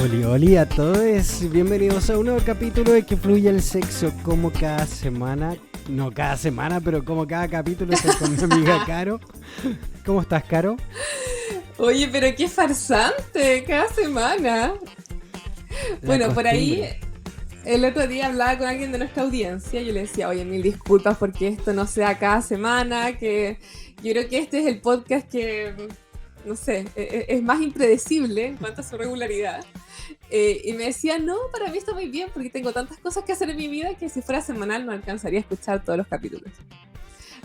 Oli a todos, bienvenidos a un nuevo capítulo de Que Fluye el Sexo, como cada semana, no cada semana, pero como cada capítulo estoy con mi amiga Caro. ¿Cómo estás, Caro? Oye, pero qué farsante, cada semana. Bueno, por ahí el otro día hablaba con alguien de nuestra audiencia y yo le decía, oye, mil disculpas porque esto no sea cada semana, que yo creo que este es el podcast que, no sé, es más impredecible en cuanto a su regularidad. Y me decía, no, para mí está muy bien porque tengo tantas cosas que hacer en mi vida que si fuera semanal no alcanzaría a escuchar todos los capítulos.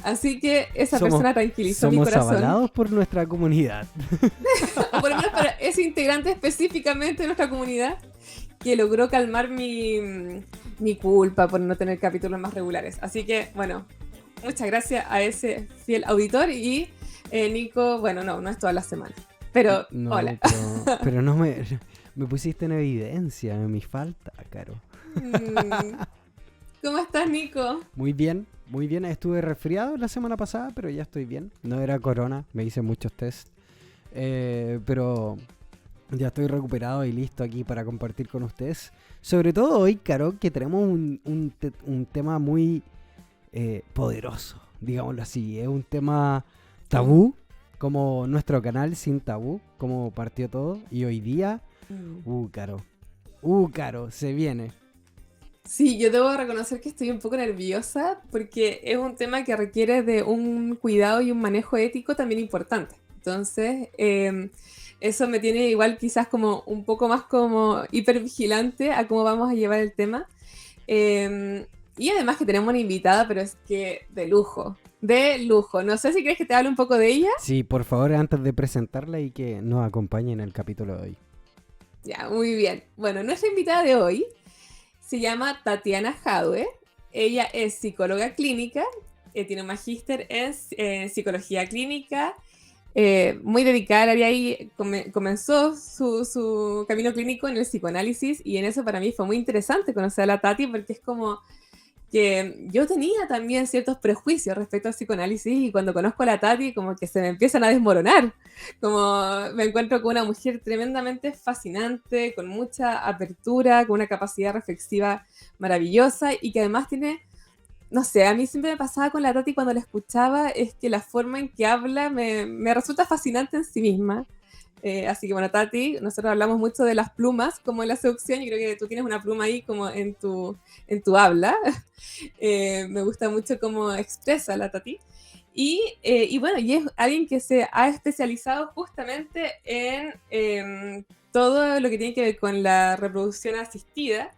Así que esa persona tranquilizó mi corazón. Somos avalados por nuestra comunidad. O por lo menos para ese integrante específicamente de nuestra comunidad que logró calmar mi culpa por no tener capítulos más regulares. Así que, bueno, muchas gracias a ese fiel auditor y Nico, bueno, no es todas las semanas. Pero, no, hola. Pero no me pusiste en evidencia de mi falta, Caro. ¿Cómo estás, Nico? Muy bien. Estuve resfriado la semana pasada, pero ya estoy bien. No era corona, me hice muchos test. Pero ya estoy recuperado y listo aquí para compartir con ustedes. Sobre todo hoy, Caro, que tenemos un tema muy poderoso, digámoslo así. Es un tema tabú, como nuestro canal Sin Tabú, como partió todo. Y hoy día, Caro, se viene. Sí, yo debo reconocer que estoy un poco nerviosa porque es un tema que requiere de un cuidado y un manejo ético también importante. Entonces, eso me tiene igual quizás como un poco más como hipervigilante a cómo vamos a llevar el tema. Y además que tenemos una invitada, pero es que de lujo. No sé si crees que te hable un poco de ella. Sí, por favor, antes de presentarla y que nos acompañe en el capítulo de hoy. Ya, muy bien. Bueno, nuestra invitada de hoy se llama Tatiana Jadwe. Ella es psicóloga clínica, tiene un magíster en psicología clínica, muy dedicada al área y comenzó su camino clínico en el psicoanálisis y en eso para mí fue muy interesante conocer a la Tati porque es como que yo tenía también ciertos prejuicios respecto al psicoanálisis y cuando conozco a la Tati como que se me empiezan a desmoronar, como me encuentro con una mujer tremendamente fascinante, con mucha apertura, con una capacidad reflexiva maravillosa y que además tiene, no sé, a mí siempre me pasaba con la Tati cuando la escuchaba es que la forma en que habla me resulta fascinante en sí misma. Así que bueno, Tati, nosotros hablamos mucho de las plumas como en la seducción, yo creo que tú tienes una pluma ahí como en tu habla. Me gusta mucho cómo expresa la Tati. Y bueno, y es alguien que se ha especializado justamente en todo lo que tiene que ver con la reproducción asistida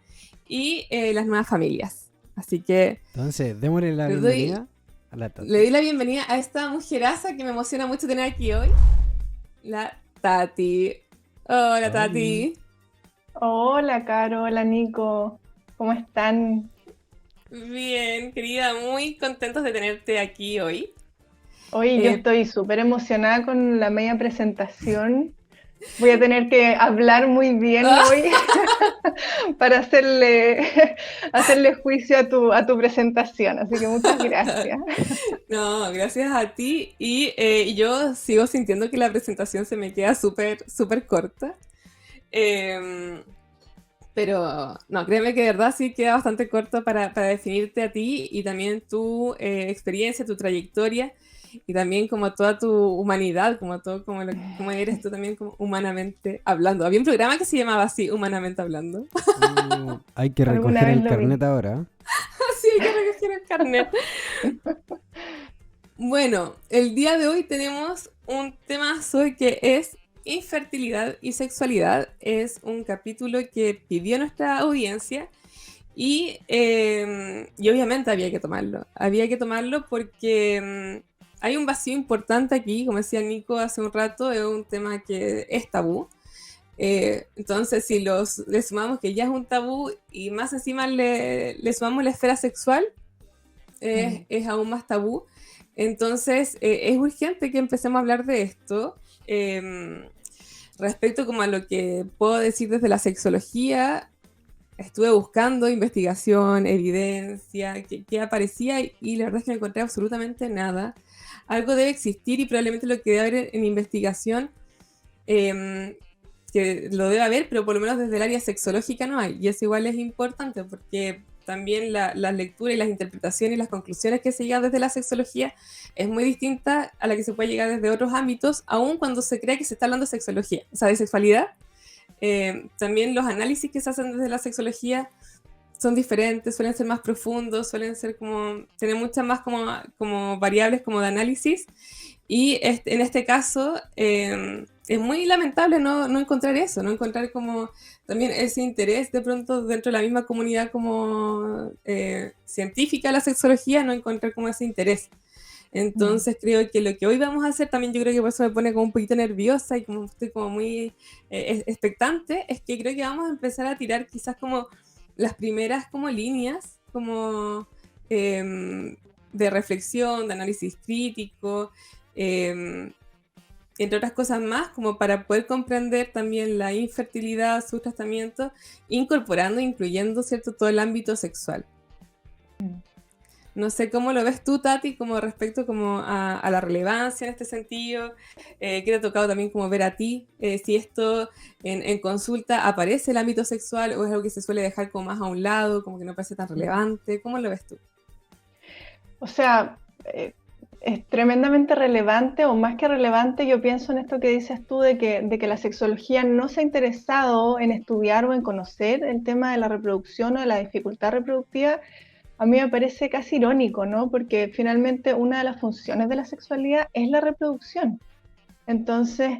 y las nuevas familias. Así que... Entonces, démosle la bienvenida a la Tati. Le doy la bienvenida a esta mujeraza que me emociona mucho tener aquí hoy. La Tati. Hola, Tati. Hola, Caro. Hola, Nico. ¿Cómo están? Bien, querida. Muy contentos de tenerte aquí hoy. Hoy yo estoy súper emocionada con la media presentación. Voy a tener que hablar muy bien hoy para hacerle juicio a tu presentación. Así que muchas gracias. No, gracias a ti. Y yo sigo sintiendo que la presentación se me queda súper corta. Pero no, créeme que de verdad sí queda bastante corto para definirte a ti y también tu experiencia, tu trayectoria y también como toda tu humanidad, como todo como eres tú también como humanamente hablando. Había un programa que se llamaba así, Humanamente Hablando. Hay que recoger el carnet ahora. Sí, hay que recoger el carnet. Bueno, el día de hoy tenemos un tema sobre que es infertilidad y sexualidad. Es un capítulo que pidió nuestra audiencia y obviamente había que tomarlo. Había que tomarlo porque hay un vacío importante aquí, como decía Nico hace un rato, es un tema que es tabú. Entonces, si le sumamos que ya es un tabú y más encima le sumamos la esfera sexual, es aún más tabú. Entonces, es urgente que empecemos a hablar de esto. Respecto como a lo que puedo decir desde la sexología, estuve buscando investigación, evidencia, qué aparecía y la verdad es que no encontré absolutamente nada. Algo debe existir y probablemente lo que debe haber en investigación que lo debe haber, pero por lo menos desde el área sexológica no hay. Y eso igual es importante porque también la lectura y las interpretaciones y las conclusiones que se llegan desde la sexología es muy distinta a la que se puede llegar desde otros ámbitos, aun cuando se cree que se está hablando de sexología, o sea, de sexualidad. También los análisis que se hacen desde la sexología son diferentes, suelen ser más profundos, suelen ser como, tener muchas más como variables como de análisis, y en este caso es muy lamentable no encontrar eso, no encontrar como también ese interés de pronto dentro de la misma comunidad como científica de la sexología, no encontrar como ese interés. Entonces creo que lo que hoy vamos a hacer, también yo creo que por eso me pone como un poquito nerviosa y como estoy como muy expectante, es que creo que vamos a empezar a tirar quizás como las primeras como líneas como de reflexión, de análisis crítico, entre otras cosas más, como para poder comprender también la infertilidad, sus tratamientos, incorporando, incluyendo, ¿cierto?, todo el ámbito sexual. No sé cómo lo ves tú, Tati, como respecto como a la relevancia en este sentido, que te ha tocado también como ver a ti, si esto en consulta aparece el ámbito sexual o es algo que se suele dejar como más a un lado, como que no parece tan relevante. ¿Cómo lo ves tú? O sea, es tremendamente relevante, o más que relevante, yo pienso en esto que dices tú de que la sexología no se ha interesado en estudiar o en conocer el tema de la reproducción o de la dificultad reproductiva. A mí me parece casi irónico, ¿no? Porque finalmente una de las funciones de la sexualidad es la reproducción. Entonces,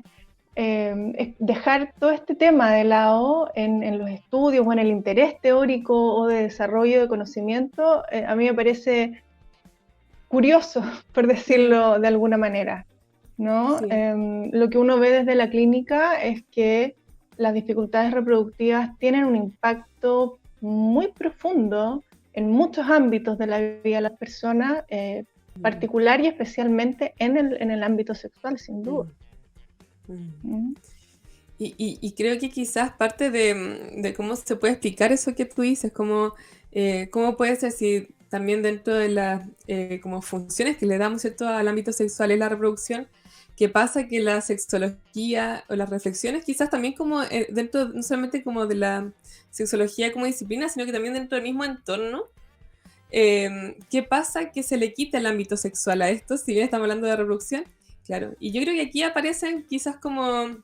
dejar todo este tema de lado en los estudios o en el interés teórico o de desarrollo de conocimiento, a mí me parece curioso, por decirlo de alguna manera, ¿no? Sí. Lo que uno ve desde la clínica es que las dificultades reproductivas tienen un impacto muy profundo en muchos ámbitos de la vida de las personas, particular y especialmente en el ámbito sexual, sin duda. Y creo que quizás parte de cómo se puede explicar eso que tú dices, cómo puede ser si también dentro de las como funciones que le damos, ¿cierto?, al ámbito sexual es la reproducción, que pasa que la sexología o las reflexiones quizás también como dentro no solamente como de la sexología como disciplina, sino que también dentro del mismo entorno, ¿qué pasa? Que se le quita el ámbito sexual a esto, si bien estamos hablando de reproducción, claro, y yo creo que aquí aparecen quizás como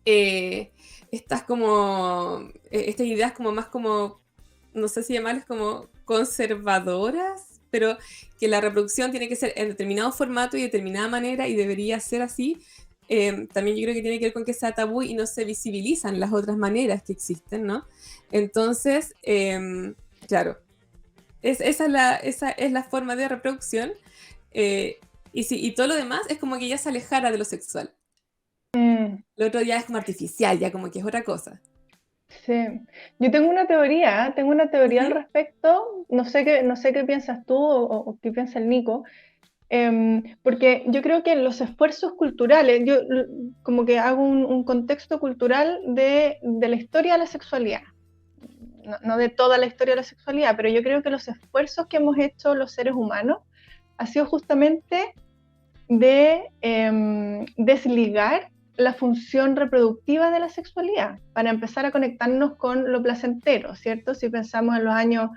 estas ideas como más como, no sé si llamarlas como conservadoras, pero que la reproducción tiene que ser en determinado formato y de determinada manera y debería ser así. También yo creo que tiene que ver con que sea tabú y no se visibilizan las otras maneras que existen, ¿no? Entonces, claro, esa es la forma de reproducción, y todo lo demás es como que ya se alejara de lo sexual. Lo otro ya es como artificial, ya como que es otra cosa. Sí, yo tengo una teoría al Ujú. respecto, no sé qué piensas tú o qué piensa el Nico, porque yo creo que los esfuerzos culturales, yo como que hago un contexto cultural de la historia de la sexualidad, no de toda la historia de la sexualidad, pero yo creo que los esfuerzos que hemos hecho los seres humanos ha sido justamente de desligar la función reproductiva de la sexualidad para empezar a conectarnos con lo placentero, ¿cierto? Si pensamos en los años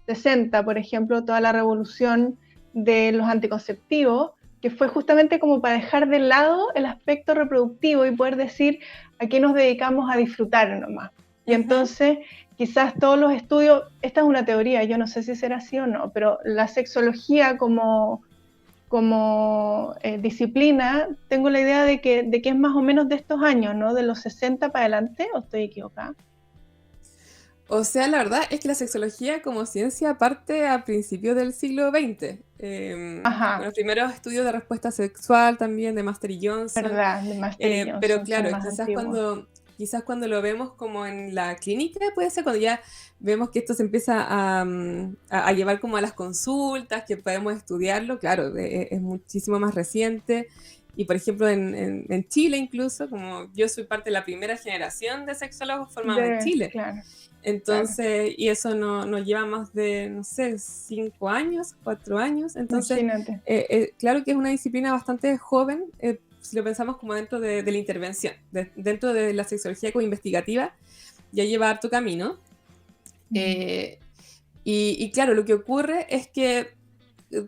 60, por ejemplo, toda la revolución de los anticonceptivos, que fue justamente como para dejar de lado el aspecto reproductivo y poder decir a qué nos dedicamos a disfrutar nomás. Y entonces, quizás todos los estudios, esta es una teoría, yo no sé si será así o no, pero la sexología como disciplina, tengo la idea de que es más o menos de estos años, ¿no? De los 60 para adelante, ¿o estoy equivocada? O sea, la verdad es que la sexología como ciencia parte a principios del siglo XX. Con los primeros estudios de respuesta sexual también de Master y Johnson. ¿Verdad? De Master y Johnson, pero claro, son más antiguos. quizás cuando lo vemos como en la clínica, puede ser cuando ya vemos que esto se empieza a llevar como a las consultas, que podemos estudiarlo, claro, es muchísimo más reciente. Y por ejemplo en Chile incluso, como yo soy parte de la primera generación de sexólogos formados en Chile. Claro. Entonces, claro. y eso nos lleva más de, no sé, 5 años, 4 años. Entonces, Imagínate. claro que es una disciplina bastante joven, si lo pensamos como dentro de la intervención, dentro de la sexología como investigativa, ya lleva harto camino. Y claro, lo que ocurre es que,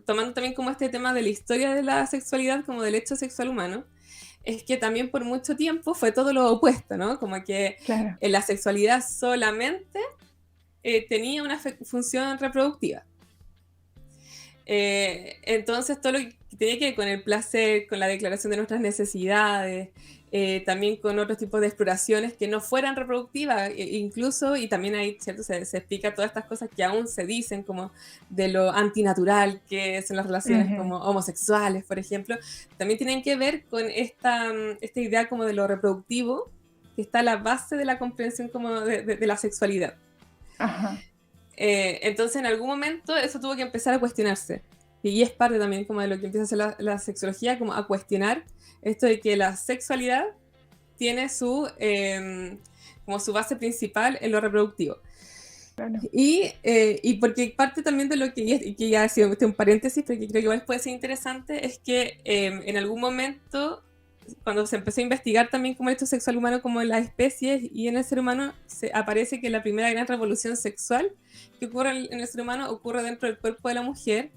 tomando también como este tema de la historia de la sexualidad como del hecho sexual humano, es que también por mucho tiempo fue todo lo opuesto, ¿no? Como que Claro. la sexualidad solamente tenía una función reproductiva. Entonces todo lo que tenía que ver con el placer, con la declaración de nuestras necesidades, también con otros tipos de exploraciones que no fueran reproductivas, incluso, y también ahí, ¿cierto? Se explica todas estas cosas que aún se dicen como de lo antinatural que son las relaciones como homosexuales, por ejemplo, también tienen que ver con esta idea como de lo reproductivo que está a la base de la comprensión como de la sexualidad. Ajá. Entonces en algún momento eso tuvo que empezar a cuestionarse, y es parte también como de lo que empieza a hacer la sexología, como a cuestionar esto de que la sexualidad tiene como su base principal en lo reproductivo. Claro. Y porque parte también de lo que ya ha sido un paréntesis, pero que creo que igual puede ser interesante, es que en algún momento, cuando se empezó a investigar también como el hecho sexual humano como en las especies y en el ser humano, aparece que la primera gran revolución sexual que ocurre en el ser humano ocurre dentro del cuerpo de la mujer,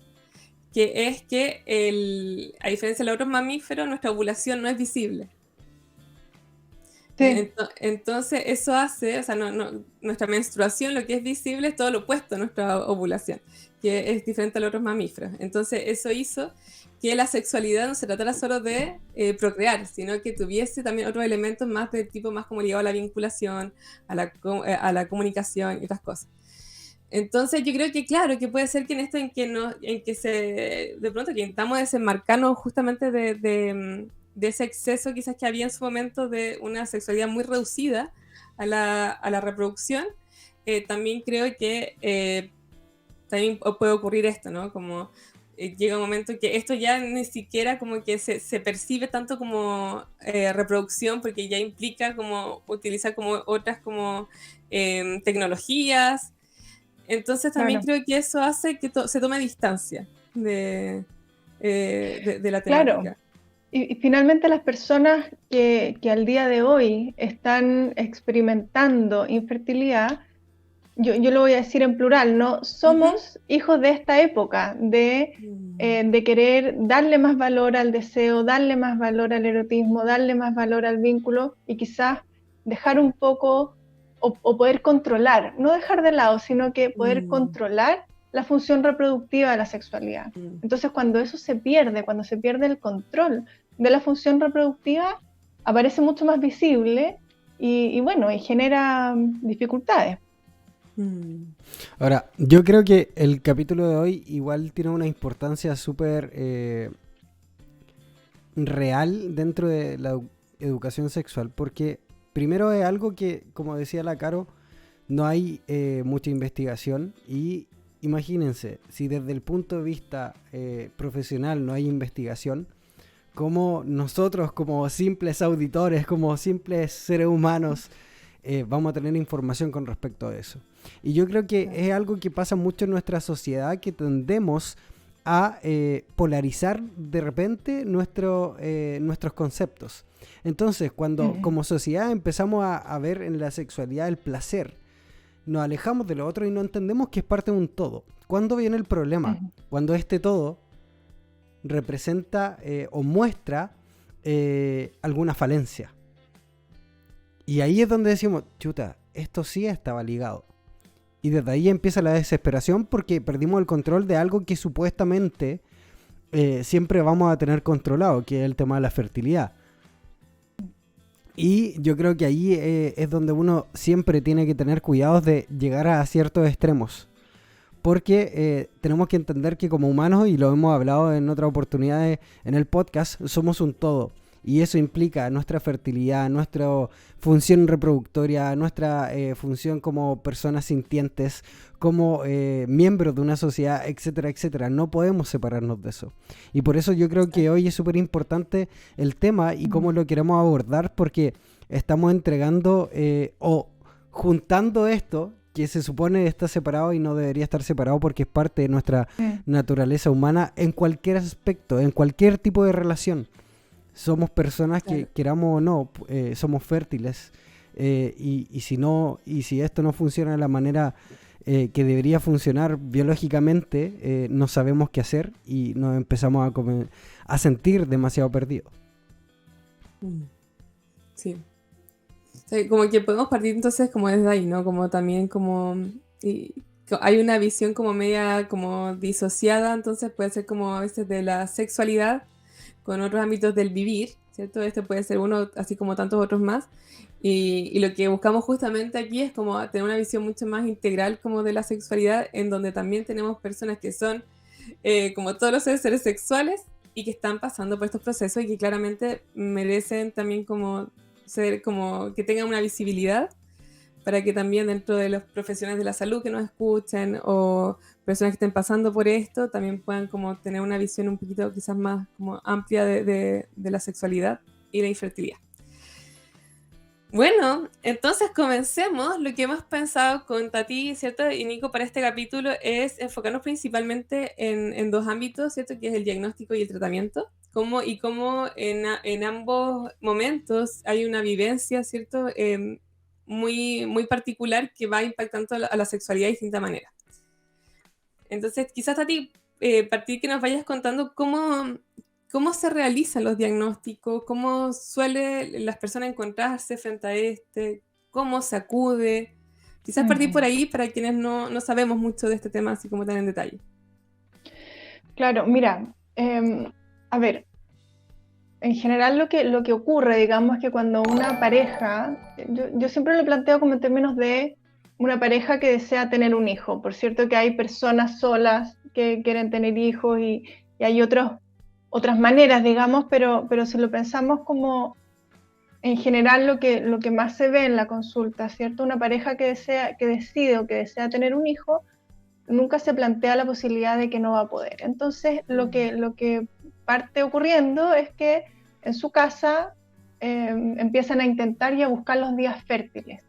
que es que, a diferencia de los otros mamíferos, nuestra ovulación no es visible. Sí. Entonces eso hace, o sea, nuestra menstruación, lo que es visible, es todo lo opuesto a nuestra ovulación, que es diferente a los otros mamíferos. Entonces eso hizo que la sexualidad no se tratara solo de procrear, sino que tuviese también otros elementos más de tipo más como ligado a la vinculación, a la comunicación y otras cosas. Entonces yo creo que claro, que puede ser que en esto en que de pronto que intentamos desenmarcarnos justamente de ese exceso quizás que había en su momento de una sexualidad muy reducida a la reproducción, también creo que también puede ocurrir esto, ¿no? Como llega un momento en que esto ya ni siquiera como que se percibe tanto como reproducción, porque ya implica como utilizar como otras como tecnologías. Entonces también creo que eso hace que se tome distancia de la temática. Claro. Y finalmente las personas que al día de hoy están experimentando infertilidad, yo lo voy a decir en plural, ¿no? Somos hijos de esta época, de querer darle más valor al deseo, darle más valor al erotismo, darle más valor al vínculo, y quizás dejar un poco o poder controlar, no dejar de lado, sino que poder controlar la función reproductiva de la sexualidad. Entonces cuando eso se pierde, cuando se pierde el control de la función reproductiva, aparece mucho más visible y bueno, y genera dificultades. Ahora, yo creo que el capítulo de hoy igual tiene una importancia súper real dentro de la educación sexual, porque primero es algo que, como decía la Caro, no hay mucha investigación, y imagínense, si desde el punto de vista profesional no hay investigación, como nosotros como simples auditores, como simples seres humanos, vamos a tener información con respecto a eso. Y yo creo que es algo que pasa mucho en nuestra sociedad, que tendemos a polarizar de repente nuestros conceptos. Entonces, cuando como sociedad empezamos a ver en la sexualidad el placer, nos alejamos de lo otro y no entendemos que es parte de un todo. ¿Cuándo viene el problema? Cuando este todo representa o muestra alguna falencia. Y ahí es donde decimos, chuta, esto sí estaba ligado. Y desde ahí empieza la desesperación, porque perdimos el control de algo que supuestamente siempre vamos a tener controlado, que es el tema de la fertilidad. Y yo creo que ahí es donde uno siempre tiene que tener cuidados de llegar a ciertos extremos. Porque tenemos que entender que como humanos, y lo hemos hablado en otras oportunidades en el podcast, somos un todo. Y eso implica nuestra fertilidad, nuestra función reproductoria, nuestra función como personas sintientes, como miembros de una sociedad, etcétera, etcétera. No podemos separarnos de eso. Y por eso yo creo que hoy es súper importante el tema y cómo lo queremos abordar, porque estamos entregando o juntando esto, que se supone está separado y no debería estar separado, porque es parte de nuestra naturaleza humana en cualquier aspecto, en cualquier tipo de relación. Somos personas que, Claro. queramos o no, somos fértiles. Y si esto no funciona de la manera que debería funcionar biológicamente, no sabemos qué hacer y nos empezamos a sentir demasiado perdidos. Sí. O sea, como que podemos partir entonces como desde ahí, ¿no? Como también como... hay una visión como media como disociada, entonces puede ser como a veces de la sexualidad con otros ámbitos del vivir, ¿cierto? Este puede ser uno, así como tantos otros más. Y lo que buscamos justamente aquí es como tener una visión mucho más integral como de la sexualidad, en donde también tenemos personas que son como todos los seres sexuales y que están pasando por estos procesos y que claramente merecen también como ser, como que tengan una visibilidad para que también dentro de los profesionales de la salud que nos escuchen o personas que estén pasando por esto también puedan como tener una visión un poquito quizás más como amplia de la sexualidad y la infertilidad. Bueno, entonces comencemos. Lo que hemos pensado con Tati, ¿cierto? Y Nico para este capítulo es enfocarnos principalmente en dos ámbitos, ¿cierto? Que es el diagnóstico y el tratamiento. Cómo en ambos momentos hay una vivencia, ¿cierto? Muy, muy particular que va impactando a la sexualidad de distinta manera. Entonces, quizás Tati, partir que nos vayas contando cómo se realizan los diagnósticos, cómo suele las personas encontrarse frente a cómo se acude. Quizás partir por ahí para quienes no sabemos mucho de este tema así como tan en detalle. Claro, mira, a ver, en general lo que ocurre, digamos, es que cuando una pareja, yo siempre lo planteo como en términos de una pareja que desea tener un hijo. Por cierto que hay personas solas que quieren tener hijos y hay otras maneras, digamos, pero si lo pensamos como en general lo que más se ve en la consulta, ¿cierto? Una pareja que decide o que desea tener un hijo, nunca se plantea la posibilidad de que no va a poder. Entonces, lo que parte ocurriendo es que en su casa empiezan a intentar y a buscar los días fértiles.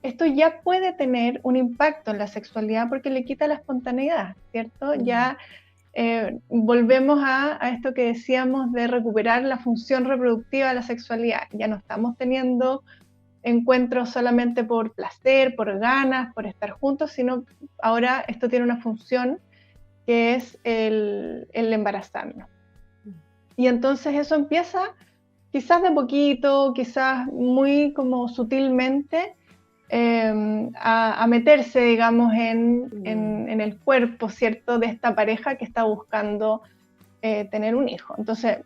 Esto ya puede tener un impacto en la sexualidad porque le quita la espontaneidad, ¿cierto? Ya volvemos a esto que decíamos de recuperar la función reproductiva de la sexualidad. Ya no estamos teniendo encuentros solamente por placer, por ganas, por estar juntos, sino ahora esto tiene una función que es el embarazarnos. Y entonces eso empieza quizás de poquito, quizás muy como sutilmente, a meterse, digamos, en el cuerpo, ¿cierto?, de esta pareja que está buscando tener un hijo. Entonces,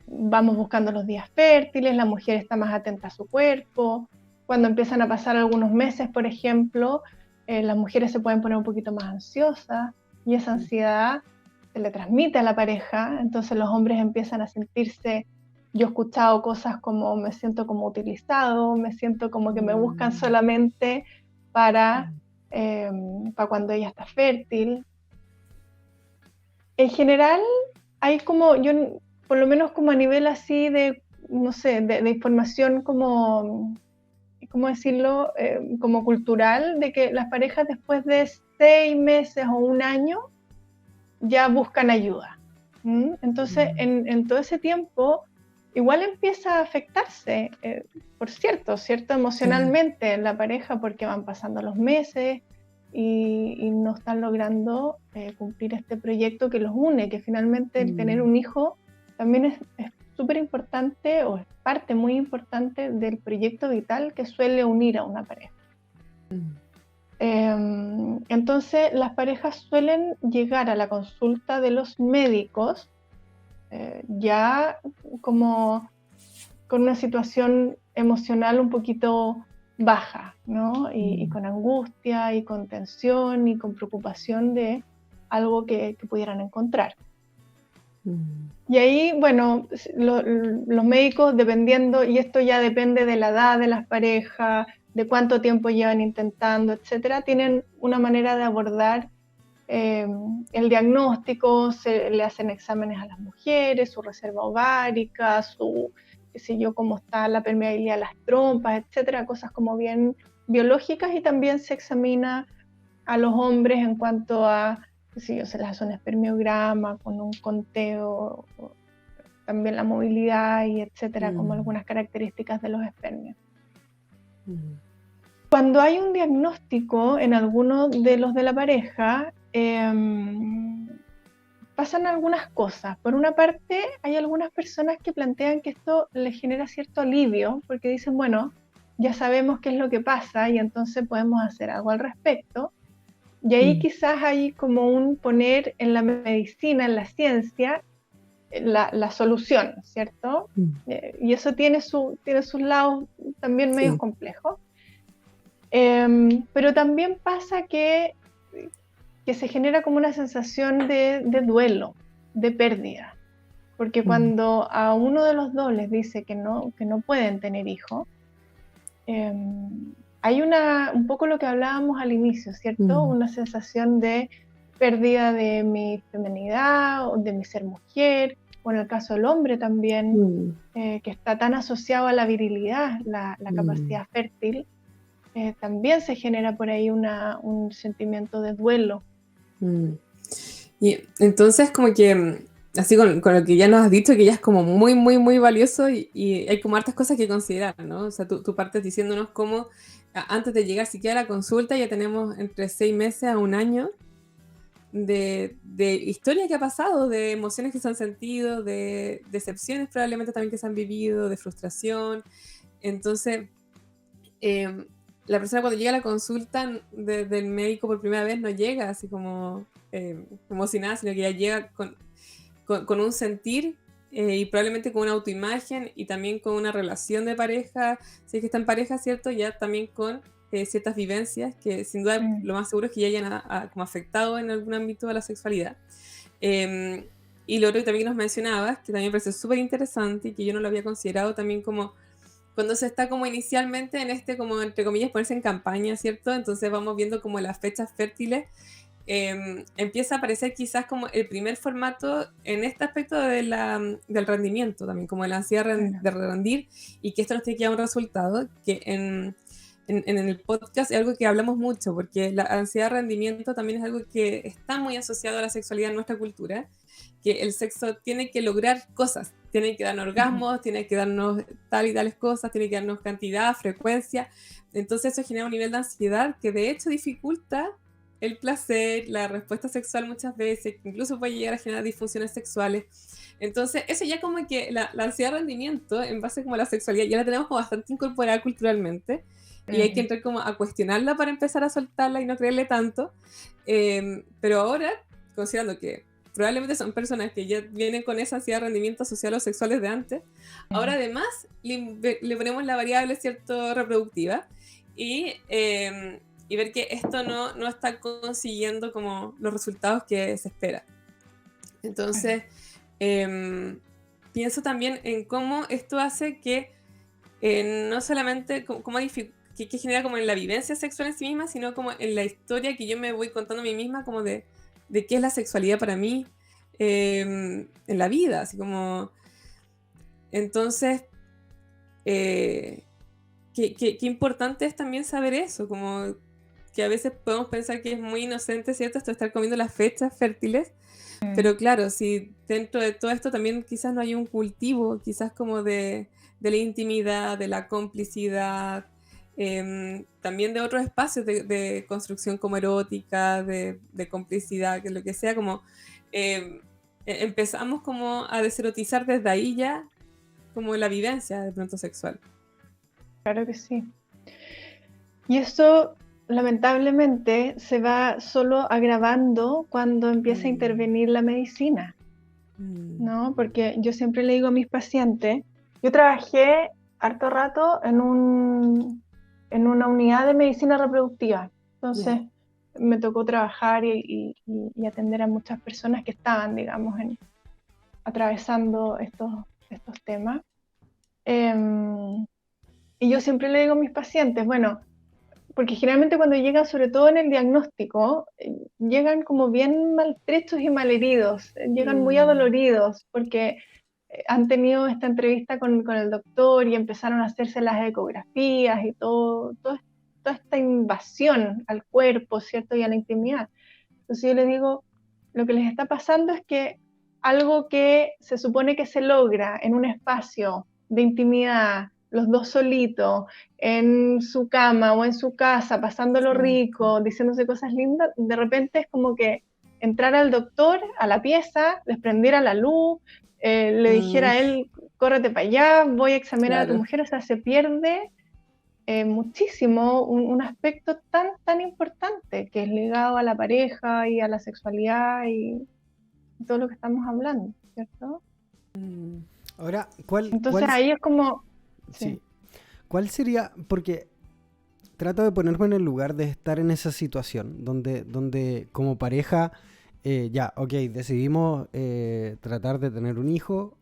vamos buscando los días fértiles, la mujer está más atenta a su cuerpo. Cuando empiezan a pasar algunos meses, por ejemplo, las mujeres se pueden poner un poquito más ansiosas y esa ansiedad se le transmite a la pareja, entonces los hombres empiezan a sentirse... Yo he escuchado cosas como me siento como utilizado, me siento como que me buscan solamente para cuando ella está fértil. En general, hay como, por lo menos como a nivel así de, no sé, de información como, ¿cómo decirlo? Como cultural, de que las parejas después de 6 meses o un año ya buscan ayuda. Entonces, en todo ese tiempo, igual empieza a afectarse, por cierto, emocionalmente en la pareja porque van pasando los meses y no están logrando cumplir este proyecto que los une, que finalmente el tener un hijo también es súper importante o es parte muy importante del proyecto vital que suele unir a una pareja. Entonces las parejas suelen llegar a la consulta de los médicos ya como con una situación emocional un poquito baja, ¿no? Y con angustia y con tensión y con preocupación de algo que pudieran encontrar. Y ahí, bueno, los médicos, dependiendo, y esto ya depende de la edad de las parejas, de cuánto tiempo llevan intentando, etcétera, tienen una manera de abordar el diagnóstico. Se le hacen exámenes a las mujeres, su reserva ovárica, qué sé yo, cómo está la permeabilidad de las trompas, etcétera, cosas como bien biológicas, y también se examina a los hombres en cuanto a, qué sé yo, se les hace un espermiograma con un conteo también la movilidad y etcétera, como algunas características de los espermios. Cuando hay un diagnóstico en alguno de los de la pareja, pasan algunas cosas. Por una parte, hay algunas personas que plantean que esto les genera cierto alivio, porque dicen, bueno, ya sabemos qué es lo que pasa y entonces podemos hacer algo al respecto. Y ahí quizás hay como un poner en la medicina, en la ciencia, la solución, ¿cierto? Y eso tiene sus lados también medios complejos. Pero también pasa que se genera como una sensación de duelo, de pérdida. Porque cuando a uno de los dos les dice que no pueden tener hijos, hay un poco lo que hablábamos al inicio, ¿cierto? Una sensación de pérdida de mi feminidad, o de mi ser mujer, o en el caso del hombre también, que está tan asociado a la virilidad, la capacidad fértil, también se genera por ahí un sentimiento de duelo. Y entonces como que, así con lo que ya nos has dicho, que ya es como muy, muy, muy valioso y hay como hartas cosas que considerar, ¿no? O sea, tú partes diciéndonos cómo antes de llegar siquiera a la consulta ya tenemos entre 6 meses a 1 año de historia que ha pasado, de emociones que se han sentido, de decepciones probablemente también que se han vivido, de frustración. Entonces, la persona cuando llega a la consulta del médico por primera vez no llega así como si nada, sino que ya llega con un sentir y probablemente con una autoimagen y también con una relación de pareja, si es que está en pareja, ¿cierto? Ya también con ciertas vivencias que sin duda lo más seguro es que ya hayan como afectado en algún ámbito de la sexualidad. Y lo otro que también nos mencionabas, que también me parece súper interesante y que yo no lo había considerado también como cuando se está como inicialmente en como entre comillas ponerse en campaña, ¿cierto? Entonces vamos viendo como las fechas fértiles, empieza a aparecer quizás como el primer formato en este aspecto del rendimiento también, como la ansiedad de rendir y que esto nos tiene que dar un resultado, que en el podcast es algo que hablamos mucho, porque la ansiedad de rendimiento también es algo que está muy asociado a la sexualidad en nuestra cultura, que el sexo tiene que lograr cosas, tiene que darnos orgasmos, tiene que darnos tal y tales cosas, tiene que darnos cantidad, frecuencia, entonces eso genera un nivel de ansiedad que de hecho dificulta el placer, la respuesta sexual muchas veces, que incluso puede llegar a generar disfunciones sexuales. Entonces eso ya como que la ansiedad de rendimiento en base como a la sexualidad ya la tenemos como bastante incorporada culturalmente y hay que entrar como a cuestionarla para empezar a soltarla y no creerle tanto, pero ahora, considerando que probablemente son personas que ya vienen con esa ansiedad de rendimiento asociada a los sexuales de antes, ahora además le ponemos la variable, ¿cierto?, reproductiva y ver que esto no está consiguiendo como los resultados que se espera. Entonces, pienso también en cómo esto hace que no solamente que genera como en la vivencia sexual en sí misma, sino como en la historia que yo me voy contando a mí misma como de qué es la sexualidad para mí en la vida, así como... Entonces, qué importante es también saber eso, como que a veces podemos pensar que es muy inocente, ¿cierto?, esto de estar comiendo las fechas fértiles, pero claro, si dentro de todo esto también quizás no hay un cultivo, quizás como de la intimidad, de la complicidad, también de otros espacios de construcción como erótica, de complicidad, que lo que sea, como empezamos como a deserotizar desde ahí ya como la vivencia de pronto sexual. Claro que sí. Y eso lamentablemente se va solo agravando cuando empieza a intervenir la medicina, ¿no? Porque yo siempre le digo a mis pacientes, yo trabajé harto rato en una unidad de medicina reproductiva, entonces me tocó trabajar y atender a muchas personas que estaban, digamos, atravesando estos temas. Y yo siempre le digo a mis pacientes, bueno, porque generalmente cuando llegan, sobre todo en el diagnóstico, llegan como bien maltrechos y malheridos, llegan muy adoloridos, porque han tenido esta entrevista con el doctor y empezaron a hacerse las ecografías y toda esta invasión al cuerpo, ¿cierto? Y a la intimidad. Entonces yo les digo, lo que les está pasando es que algo que se supone que se logra en un espacio de intimidad, los dos solitos, en su cama o en su casa, pasándolo rico, diciéndose cosas lindas, de repente es como que entrara el doctor a la pieza, les prendiera la luz, le dijera a él, córrete para allá, voy a examinar a tu mujer, o sea, se pierde muchísimo un aspecto tan importante que es ligado a la pareja y a la sexualidad y todo lo que estamos hablando, ¿cierto? Ahora, Entonces ahí es como... Sí. ¿Cuál sería? Porque trato de ponerme en el lugar de estar en esa situación donde como pareja, decidimos tratar de tener un hijo,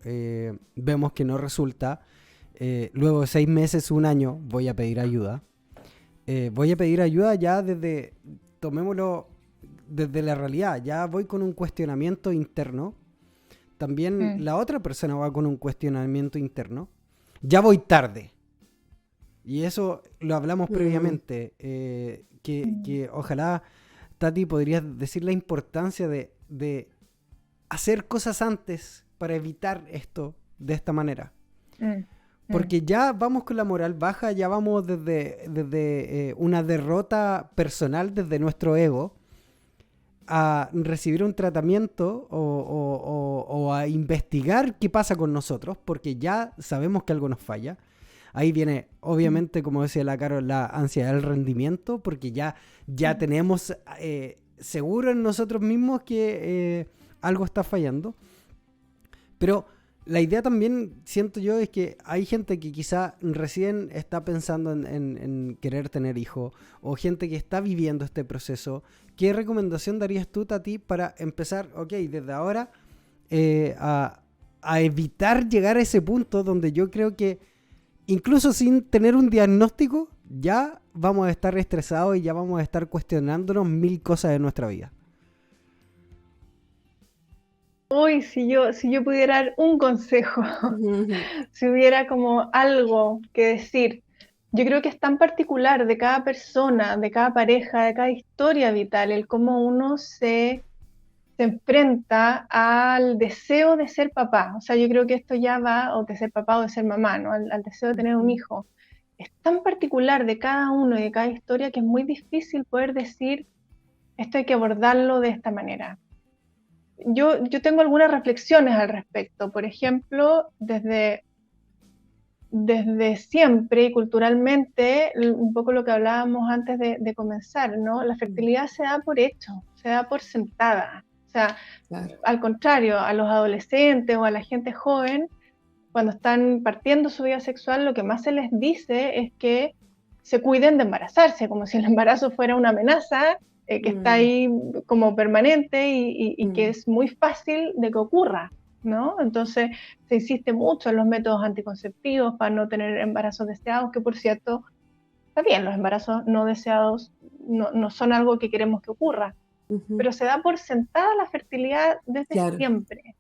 vemos que no resulta, luego de 6 meses, un año, voy a pedir ayuda. Voy a pedir ayuda ya tomémoslo desde la realidad, ya voy con un cuestionamiento interno, también la otra persona va con un cuestionamiento interno, ya voy tarde. Y eso lo hablamos previamente, que ojalá, Tati, podrías decir la importancia de hacer cosas antes para evitar esto de esta manera. Porque ya vamos con la moral baja, ya vamos desde una derrota personal, desde nuestro ego, a recibir un tratamiento o a investigar qué pasa con nosotros, porque ya sabemos que algo nos falla. Ahí viene, obviamente, como decía la Carol, la ansiedad del rendimiento, porque ya tenemos seguro en nosotros mismos que algo está fallando. Pero la idea también, siento yo, es que hay gente que quizá recién está pensando en querer tener hijos, o gente que está viviendo este proceso. ¿Qué recomendación darías tú, Tati, para empezar, desde ahora, a evitar llegar a ese punto donde yo creo que incluso sin tener un diagnóstico, ya vamos a estar estresados y ya vamos a estar cuestionándonos 1000 cosas de nuestra vida? Uy, si yo pudiera dar un consejo, si hubiera como algo que decir, yo creo que es tan particular de cada persona, de cada pareja, de cada historia vital, el cómo uno se enfrenta al deseo de ser papá. O sea, yo creo que esto ya va, o de ser papá o de ser mamá, ¿no? Al deseo de tener un hijo. Es tan particular de cada uno y de cada historia que es muy difícil poder decir, esto hay que abordarlo de esta manera. Yo tengo algunas reflexiones al respecto. Por ejemplo, desde siempre y culturalmente, un poco lo que hablábamos antes de comenzar, ¿no? La fertilidad se da por hecho, se da por sentada. O sea, al contrario, a los adolescentes o a la gente joven, cuando están partiendo su vida sexual, lo que más se les dice es que se cuiden de embarazarse, como si el embarazo fuera una amenaza que está ahí como permanente y que es muy fácil de que ocurra, ¿no? Entonces se insiste mucho en los métodos anticonceptivos para no tener embarazos deseados, que por cierto, está bien, los embarazos no deseados no son algo que queremos que ocurra, pero se da por sentada la fertilidad desde siempre.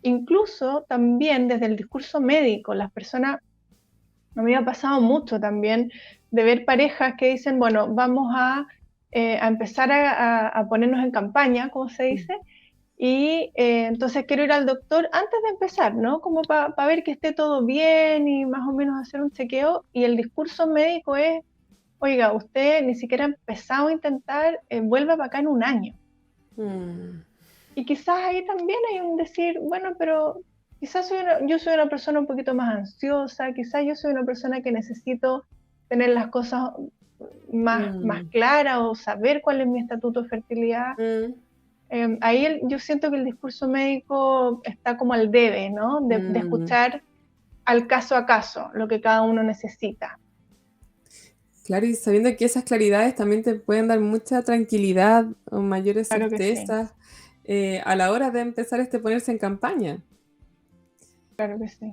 Incluso también desde el discurso médico, las personas, a mí me ha pasado mucho también de ver parejas que dicen, bueno, vamos a empezar a ponernos en campaña, como se dice, y entonces quiero ir al doctor antes de empezar, ¿no? Como para ver que esté todo bien y más o menos hacer un chequeo, y el discurso médico es, oiga, usted ni siquiera ha empezado a intentar, vuelva para acá en un año. Y quizás ahí también hay un decir, bueno, pero quizás yo soy una persona un poquito más ansiosa, quizás yo soy una persona que necesito tener las cosas más claras o saber cuál es mi estatuto de fertilidad. Ahí yo siento que el discurso médico está como al debe, ¿no? De escuchar al caso a caso lo que cada uno necesita. Claro, y sabiendo que esas claridades también te pueden dar mucha tranquilidad o mayores certezas a la hora de empezar ponerse en campaña. Claro que sí.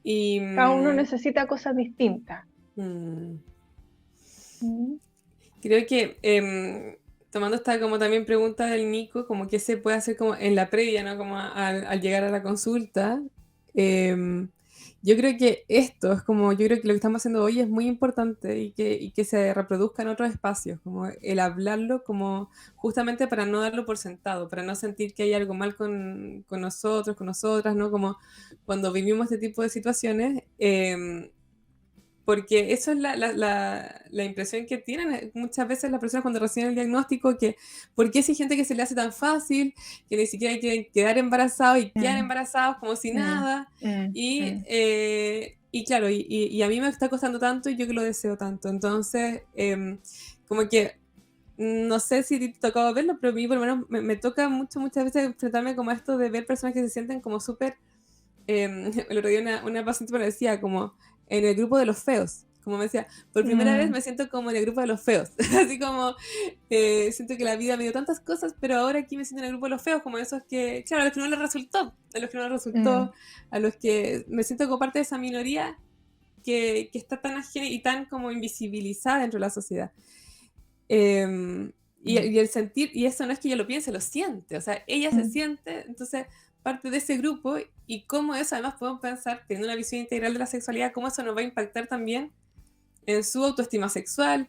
Y, cada uno necesita cosas distintas. Creo que tomando esta como también pregunta del Nico, como que se puede hacer como en la previa, ¿no? Como al llegar a la consulta, yo creo que esto es como, yo creo que lo que estamos haciendo hoy es muy importante y que se reproduzca en otros espacios, como el hablarlo como justamente para no darlo por sentado, para no sentir que hay algo mal con nosotros, con nosotras, ¿no? Como cuando vivimos este tipo de situaciones, porque eso es la impresión que tienen muchas veces las personas cuando reciben el diagnóstico, que ¿por qué si hay gente que se le hace tan fácil, que ni siquiera quieren quedar embarazados y quedan embarazados como si nada? Y claro, y a mí me está costando tanto y yo que lo deseo tanto. Entonces, como que, no sé si te tocaba verlo, pero a mí por lo menos me toca muchas veces enfrentarme como a esto de ver personas que se sienten como súper el otro día una paciente me decía como en el grupo de los feos, como me decía, por primera vez me siento como en el grupo de los feos, así como siento que la vida me dio tantas cosas, pero ahora aquí me siento en el grupo de los feos, como esos que, claro, a los que no les resultó, a los que me siento como parte de esa minoría que está tan ajena y tan como invisibilizada dentro de la sociedad. Y el sentir, y eso no es que ella lo piense, lo siente, o sea, ella se siente, entonces parte de ese grupo y cómo eso además podemos pensar, teniendo una visión integral de la sexualidad, cómo eso nos va a impactar también en su autoestima sexual,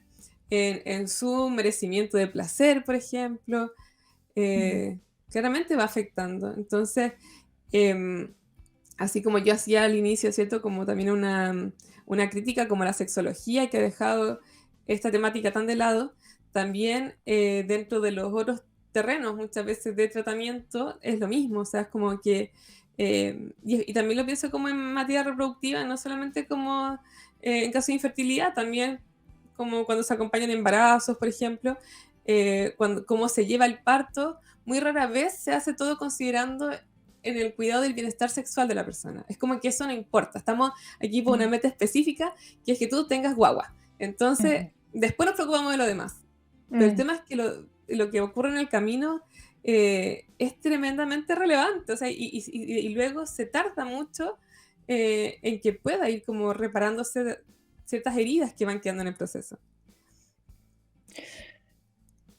en su merecimiento de placer, por ejemplo, claramente va afectando. Entonces, así como yo hacía al inicio, ¿cierto? Como también una crítica como a la sexología que ha dejado esta temática tan de lado, también dentro de los otros terrenos muchas veces de tratamiento es lo mismo, o sea, es como que, y también lo pienso como en materia reproductiva, no solamente como en caso de infertilidad, también como cuando se acompañan embarazos, por ejemplo, cómo se lleva el parto, muy rara vez se hace todo considerando en el cuidado del bienestar sexual de la persona. Es como que eso no importa, estamos aquí por una meta específica, que es que tú tengas guagua. Entonces, después nos preocupamos de lo demás. Pero el tema es que lo que ocurre en el camino es tremendamente relevante, o sea, y luego se tarda mucho en que pueda ir como reparándose ciertas heridas que van quedando en el proceso.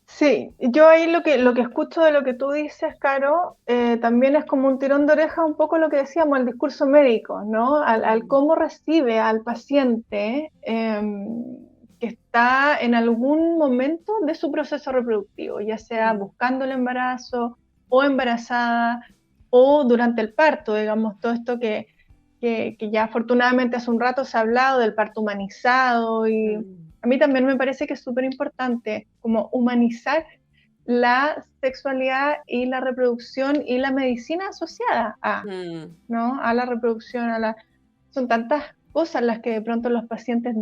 Sí, yo ahí lo que escucho de lo que tú dices, Caro, también es como un tirón de oreja un poco lo que decíamos, el discurso médico, ¿no? Al cómo recibe al paciente que está en algún momento de su proceso reproductivo, ya sea buscando el embarazo o embarazada o durante el parto, digamos, todo esto que ya afortunadamente hace un rato se ha hablado del parto humanizado y a mí también me parece que es súper importante como humanizar la sexualidad y la reproducción y la medicina asociada a, ¿no? A la reproducción, son tantas cosas las que de pronto los pacientes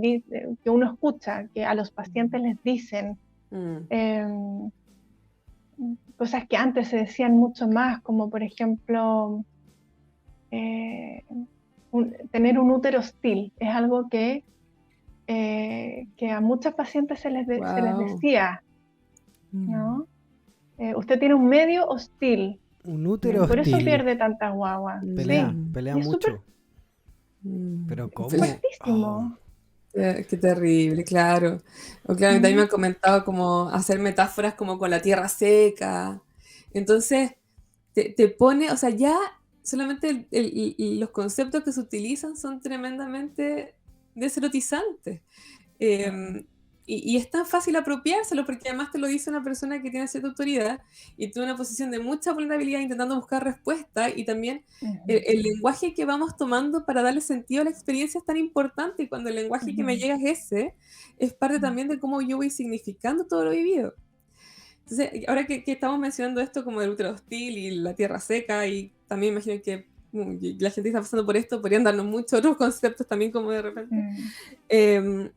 que uno escucha, que a los pacientes les dicen, cosas que antes se decían mucho más, como por ejemplo tener un útero hostil, es algo que a muchas pacientes se les decía, ¿no? Usted tiene un medio hostil. Un útero por hostil. eso pierde tantas guaguas. Pelea mucho. Pero ¿cómo? Fuertísimo. Qué terrible, claro. O claro, también me han comentado como hacer metáforas como con la tierra seca. Entonces, te pone, o sea, ya solamente los conceptos que se utilizan son tremendamente deserotizantes. Y es tan fácil apropiárselo porque además te lo dice una persona que tiene cierta autoridad y tú en una posición de mucha vulnerabilidad intentando buscar respuesta y también el lenguaje que vamos tomando para darle sentido a la experiencia es tan importante y cuando el lenguaje que me llega es ese, es parte también de cómo yo voy significando todo lo vivido. Entonces, ahora que estamos mencionando esto como el útero hostil y la tierra seca y también imagino que la gente que está pasando por esto podrían darnos muchos otros conceptos también como de repente.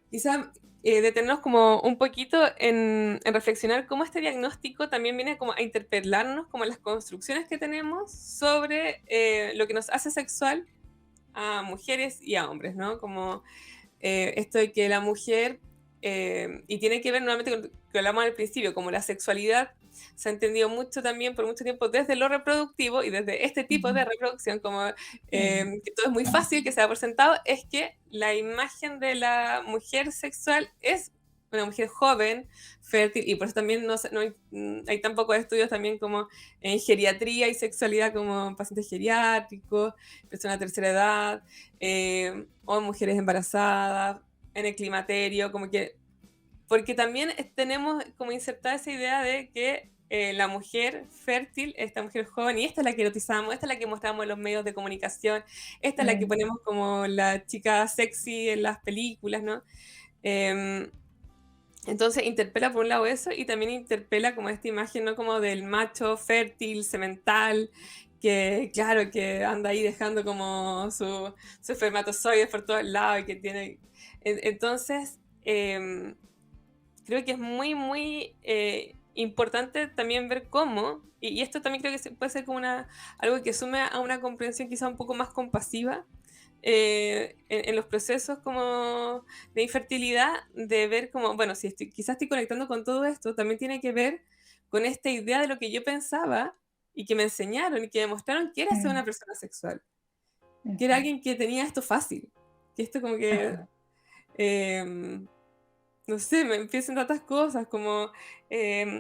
Quizá detenernos como un poquito en reflexionar cómo este diagnóstico también viene como a interpelarnos como en las construcciones que tenemos sobre lo que nos hace sexual a mujeres y a hombres, ¿no? Como esto de que la mujer, y tiene que ver nuevamente con lo que hablamos al principio, como la sexualidad se ha entendido mucho también por mucho tiempo desde lo reproductivo y desde este tipo de reproducción, como que todo es muy fácil, que se da por sentado, es que la imagen de la mujer sexual es una mujer joven, fértil, y por eso también hay tan pocos estudios también como en geriatría y sexualidad como pacientes geriátricos, personas de tercera edad, o mujeres embarazadas, en el climaterio, como que, porque también tenemos como insertada esa idea de que la mujer fértil, esta mujer joven, y esta es la que erotizamos, esta es la que mostramos en los medios de comunicación, esta es la que ponemos como la chica sexy en las películas, ¿no? Entonces interpela por un lado eso y también interpela como esta imagen, ¿no? Como del macho fértil, semental, que claro, que anda ahí dejando como su espermatozoides por todos lados y que tiene... Entonces, creo que es muy, muy importante también ver cómo, y esto también creo que puede ser como algo que sume a una comprensión quizá un poco más compasiva, en los procesos como de infertilidad, de ver como, bueno, si quizás estoy conectando con todo esto, también tiene que ver con esta idea de lo que yo pensaba y que me enseñaron y que me mostraron que era ser una persona sexual, que era alguien que tenía esto fácil, que esto como que... no sé, me empiezan tantas cosas como,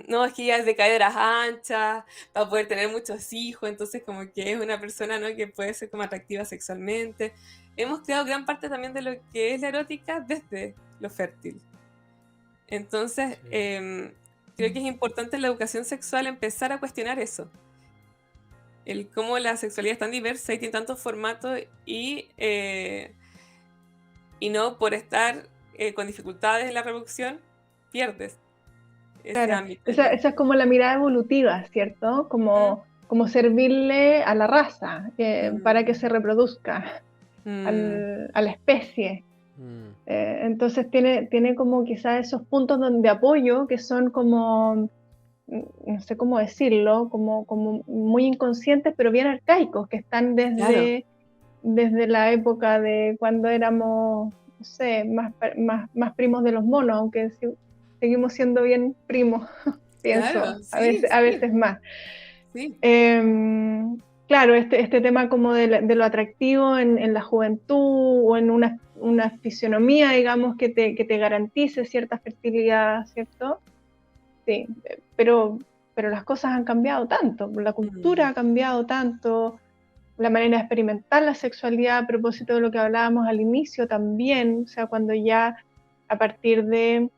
no, es que ella es de caderas anchas, para poder tener muchos hijos, entonces como que es una persona, ¿no? que puede ser como atractiva sexualmente. Hemos creado gran parte también de lo que es la erótica desde lo fértil. Entonces, creo que es importante en la educación sexual empezar a cuestionar eso. El cómo la sexualidad es tan diversa y tiene tantos formatos y no por estar con dificultades en la reproducción, pierdes ese Claro, ámbito. esa es como la mirada evolutiva, ¿cierto? Como servirle a la raza para que se reproduzca, a la especie. Entonces tiene como quizás esos puntos de apoyo que son como, no sé cómo decirlo, como muy inconscientes, pero bien arcaicos, que están desde la época de cuando éramos, no sé, más primos de los monos, aunque seguimos siendo bien primos, pienso, Claro, a veces más. Sí. Claro, este tema como de lo atractivo en la juventud o en una fisionomía, digamos, que te garantice cierta fertilidad, ¿cierto? Sí, pero las cosas han cambiado tanto, la cultura ha cambiado tanto, la manera de experimentar la sexualidad, a propósito de lo que hablábamos al inicio también, o sea, cuando ya a partir de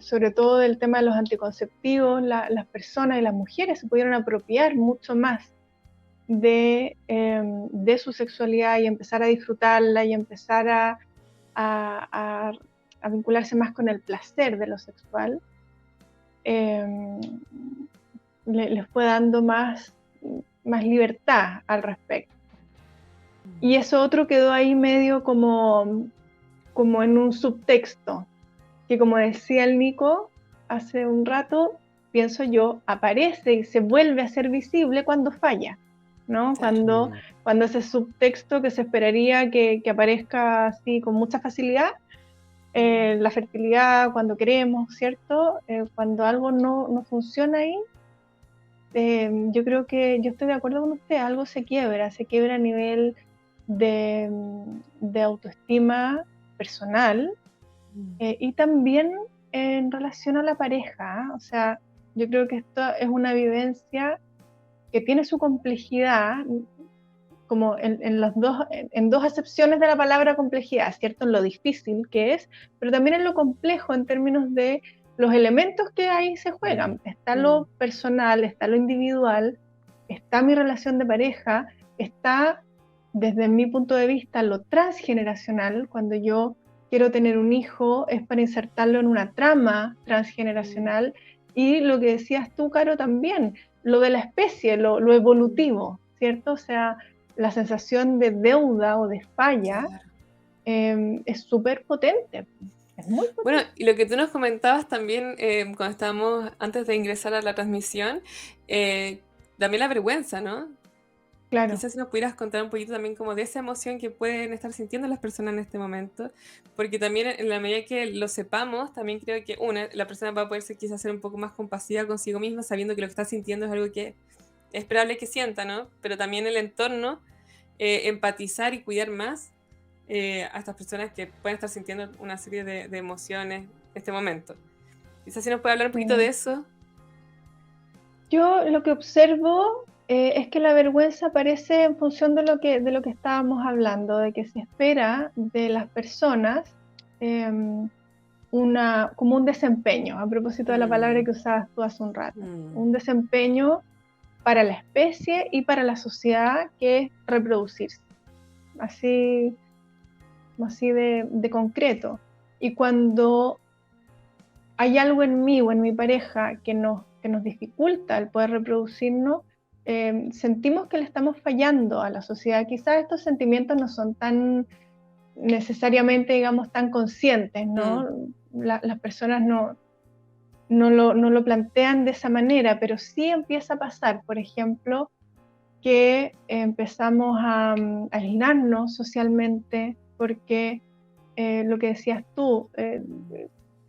sobre todo del tema de los anticonceptivos, las personas y las mujeres se pudieron apropiar mucho más de su sexualidad y empezar a disfrutarla y empezar a vincularse más con el placer de lo sexual, les fue dando más libertad al respecto. Y eso otro quedó ahí medio como en un subtexto, que como decía el Nico hace un rato, pienso yo, aparece y se vuelve a ser visible cuando falla, ¿no? Cuando ese subtexto que se esperaría que aparezca así con mucha facilidad, la fertilidad, cuando queremos, ¿cierto? Cuando algo no funciona ahí, yo creo que yo estoy de acuerdo con usted, algo se quiebra a nivel de autoestima personal, y también en relación a la pareja, o sea, yo creo que esto es una vivencia que tiene su complejidad, como en dos acepciones de la palabra complejidad, ¿cierto? En lo difícil que es, pero también en lo complejo en términos de los elementos que ahí se juegan. Está lo personal, está lo individual, está mi relación de pareja, está, desde mi punto de vista, lo transgeneracional. Cuando yo quiero tener un hijo es para insertarlo en una trama transgeneracional, y lo que decías tú, Caro, también, lo de la especie, lo evolutivo, ¿cierto? O sea, la sensación de deuda o de falla es súper potente, es muy potente. Bueno, y lo que tú nos comentabas también cuando estábamos, antes de ingresar a la transmisión, también la vergüenza, ¿no? Claro. Quizás si nos pudieras contar un poquito también como de esa emoción que pueden estar sintiendo las personas en este momento, porque también en la medida que lo sepamos, también creo que la persona va a poder quizás ser un poco más compasiva consigo misma, sabiendo que lo que está sintiendo es algo que es esperable que sienta, ¿no? Pero también el entorno, empatizar y cuidar más a estas personas que pueden estar sintiendo una serie de emociones este momento. Quizás si nos puede hablar un poquito de eso. Yo lo que observo es que la vergüenza aparece en función de lo que estábamos hablando, de que se espera de las personas como un desempeño, a propósito de la palabra que usabas tú hace un rato, un desempeño para la especie y para la sociedad, que es reproducirse, así de concreto. Y cuando hay algo en mí o en mi pareja que nos dificulta el poder reproducirnos, sentimos que le estamos fallando a la sociedad. Quizás estos sentimientos no son tan necesariamente, digamos, tan conscientes, ¿no? Las personas no lo plantean de esa manera, pero sí empieza a pasar, por ejemplo, que empezamos a aislarnos socialmente porque lo que decías tú,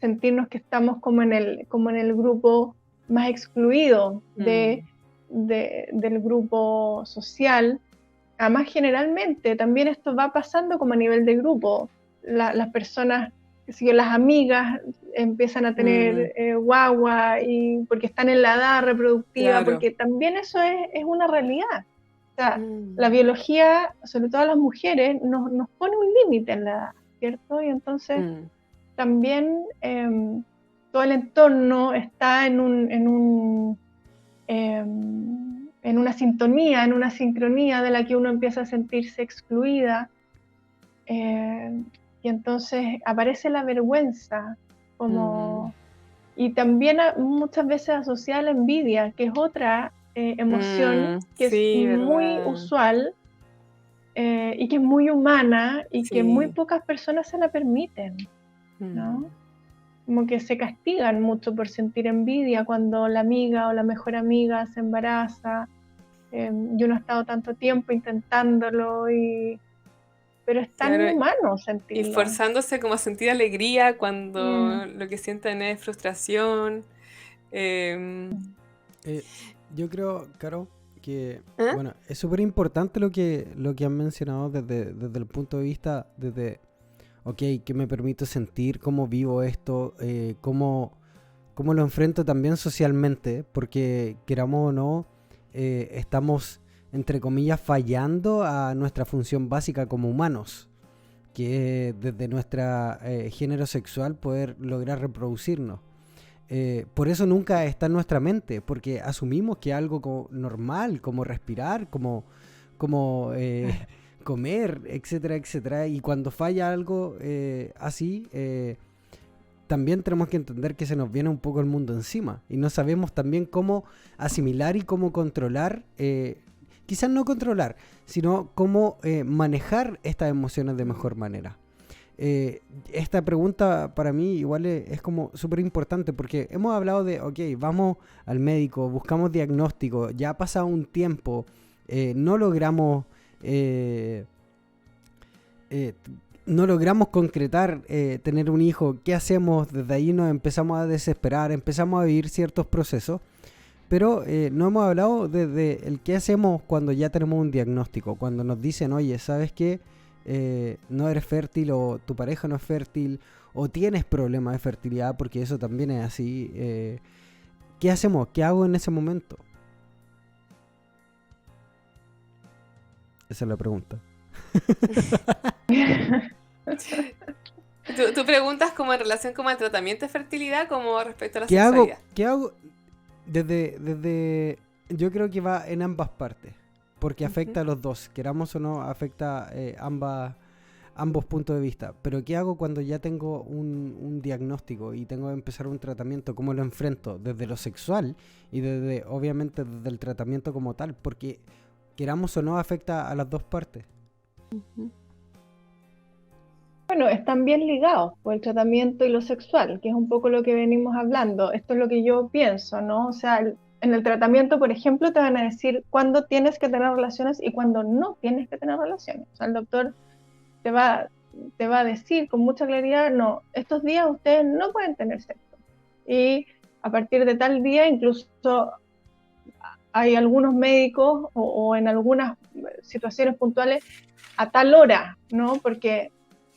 sentirnos que estamos como en el grupo más excluido del grupo social. Además, generalmente también esto va pasando como a nivel de grupo. Las personas, las amigas empiezan a tener guagua y porque están en la edad reproductiva, claro. Porque también eso es una realidad. O sea, la biología, sobre todo a las mujeres, nos pone un límite en la edad, ¿cierto? Y entonces también todo el entorno está en una sintonía, en una sincronía de la que uno empieza a sentirse excluida, y entonces aparece la vergüenza y también muchas veces asociada a la envidia, que es otra emoción que es muy usual y que es muy humana y que muy pocas personas se la permiten, ¿no? Como que se castigan mucho por sentir envidia cuando la amiga o la mejor amiga se embaraza, y uno ha estado tanto tiempo intentándolo, pero es tan humano sentirlo. Y forzándose como a sentir alegría cuando lo que sienten es frustración. Yo creo, Caro, que bueno, es súper importante lo que han mencionado desde el punto de vista ¿qué me permito sentir? ¿Cómo vivo esto? ¿Cómo lo enfrento también socialmente? Porque, queramos o no, estamos, entre comillas, fallando a nuestra función básica como humanos, que es desde nuestra género sexual poder lograr reproducirnos. Por eso nunca está en nuestra mente, porque asumimos que algo normal, como respirar, como comer, etcétera, etcétera, y cuando falla algo así, también tenemos que entender que se nos viene un poco el mundo encima y no sabemos también cómo asimilar y cómo controlar, quizás no controlar, sino cómo manejar estas emociones de mejor manera. Esta pregunta para mí igual es como súper importante, porque hemos hablado de, vamos al médico, buscamos diagnóstico, ya ha pasado un tiempo, no logramos concretar tener un hijo. ¿Qué hacemos? Desde ahí nos empezamos a desesperar, empezamos a vivir ciertos procesos, pero no hemos hablado de el qué hacemos cuando ya tenemos un diagnóstico, cuando nos dicen, oye, ¿sabes qué? No eres fértil, o tu pareja no es fértil, o tienes problemas de fertilidad, porque eso también es así. ¿Qué hacemos? ¿Qué hago en ese momento? Esa es la pregunta. ¿Tú preguntas como en relación como al tratamiento de fertilidad, como respecto a la sexualidad? ¿Qué hago? Desde yo creo que va en ambas partes, porque afecta a los dos, queramos o no, afecta ambos puntos de vista. Pero ¿qué hago cuando ya tengo un diagnóstico y tengo que empezar un tratamiento? ¿Cómo lo enfrento? Desde lo sexual y obviamente desde el tratamiento como tal, porque queramos o no, afecta a las dos partes. Bueno, están bien ligados, pues, el tratamiento y lo sexual, que es un poco lo que venimos hablando. Esto es lo que yo pienso, ¿no? O sea, en el tratamiento, por ejemplo, te van a decir cuándo tienes que tener relaciones y cuándo no tienes que tener relaciones. O sea, el doctor te va a decir con mucha claridad, no, estos días ustedes no pueden tener sexo. Y a partir de tal día, incluso hay algunos médicos o en algunas situaciones puntuales, a tal hora, ¿no? Porque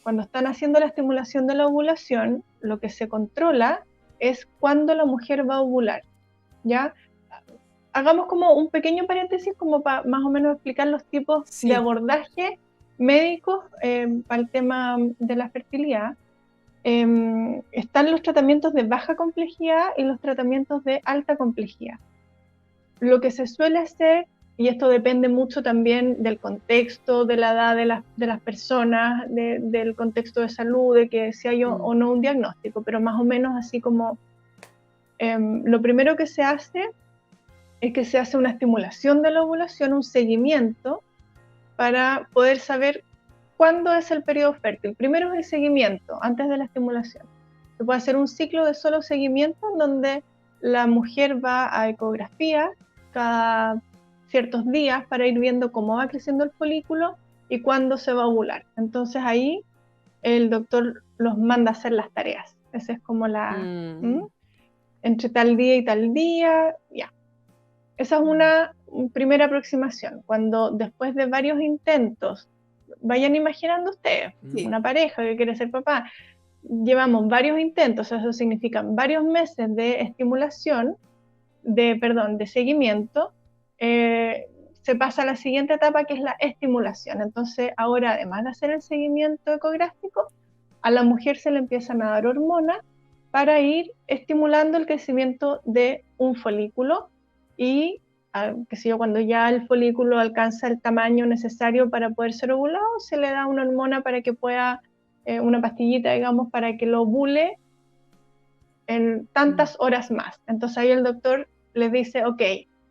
cuando están haciendo la estimulación de la ovulación, lo que se controla es cuándo la mujer va a ovular, ¿ya? Hagamos como un pequeño paréntesis como para más o menos explicar los tipos Sí. de abordaje médicos para el tema de la fertilidad. Están los tratamientos de baja complejidad y los tratamientos de alta complejidad. Lo que se suele hacer, y esto depende mucho también del contexto, de la edad de las personas, del contexto de salud, de que si hay o no un diagnóstico, pero más o menos así como lo primero que se hace es que se hace una estimulación de la ovulación, un seguimiento para poder saber cuándo es el periodo fértil. Primero es el seguimiento, antes de la estimulación. Se puede hacer un ciclo de solo seguimiento en donde la mujer va a ecografía cada ciertos días para ir viendo cómo va creciendo el folículo y cuándo se va a ovular. Entonces ahí el doctor los manda a hacer las tareas. Esa es como entre tal día y tal día, ya. Esa es una primera aproximación. Cuando después de varios intentos, vayan imaginando ustedes, una pareja que quiere ser papá, llevamos varios intentos, eso significa varios meses de estimulación, de seguimiento, se pasa a la siguiente etapa que es la estimulación. Entonces ahora, además de hacer el seguimiento ecográfico, a la mujer se le empiezan a dar hormonas para ir estimulando el crecimiento de un folículo y cuando ya el folículo alcanza el tamaño necesario para poder ser ovulado, se le da una hormona para que pueda, una pastillita, digamos, para que lo ovule en tantas horas más. Entonces ahí el doctor les dice, ok,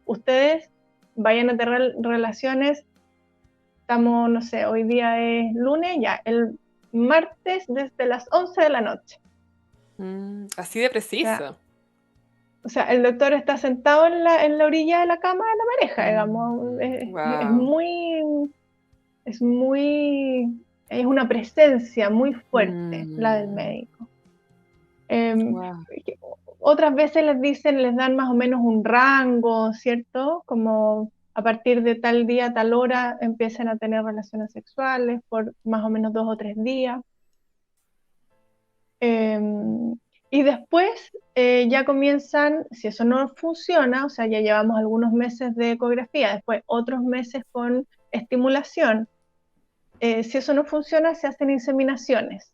ustedes vayan a tener relaciones, estamos, no sé, hoy día es lunes, ya, el martes desde las 11 de la noche. Así de preciso. O sea, el doctor está sentado en la orilla de la cama de la pareja, digamos. Es una presencia muy fuerte la del médico. Otras veces les dan más o menos un rango, ¿cierto? Como a partir de tal día, tal hora, empiezan a tener relaciones sexuales por más o menos 2 o 3 días. Y después ya comienzan, si eso no funciona, o sea, ya llevamos algunos meses de ecografía, después otros meses con estimulación. Si eso no funciona, se hacen inseminaciones.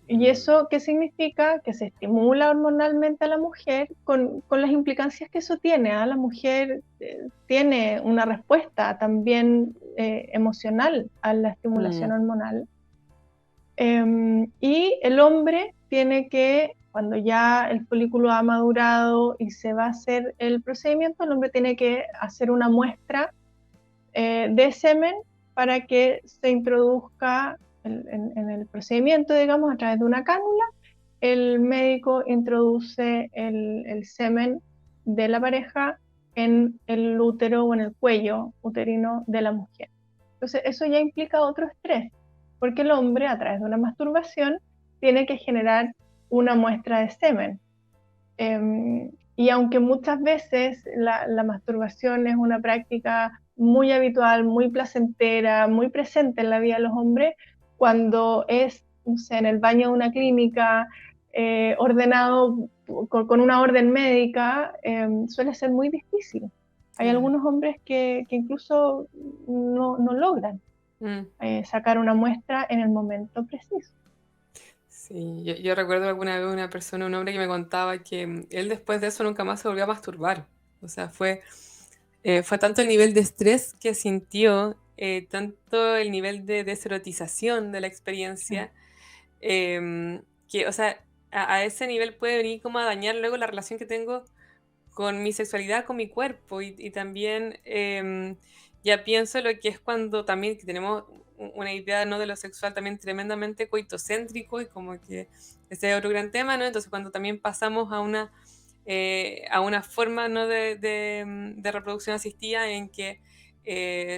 ¿Y eso qué significa? Que se estimula hormonalmente a la mujer con las implicancias que eso tiene. La mujer tiene una respuesta también emocional a la estimulación hormonal. Y el hombre tiene que, cuando ya el folículo ha madurado y se va a hacer el procedimiento, el hombre tiene que hacer una muestra de semen para que se introduzca en el procedimiento, digamos, a través de una cánula. El médico introduce el semen de la pareja en el útero o en el cuello uterino de la mujer. Entonces eso ya implica otro estrés, porque el hombre a través de una masturbación tiene que generar una muestra de semen. Y aunque muchas veces la masturbación es una práctica muy habitual, muy placentera, muy presente en la vida de los hombres, cuando es, no sé, en el baño de una clínica, ordenado con una orden médica, suele ser muy difícil. Hay algunos hombres que incluso no logran sacar una muestra en el momento preciso. Sí, yo recuerdo alguna vez un hombre que me contaba que él después de eso nunca más se volvió a masturbar. O sea, fue tanto el nivel de estrés que sintió, tanto el nivel de deserotización de la experiencia, que, o sea, a ese nivel puede venir como a dañar luego la relación que tengo con mi sexualidad, con mi cuerpo y también ya pienso lo que es cuando también tenemos una idea, ¿no?, de lo sexual también tremendamente coitocéntrico y como que ese es otro gran tema, ¿no? Entonces cuando también pasamos a una forma, ¿no?, de reproducción asistida en que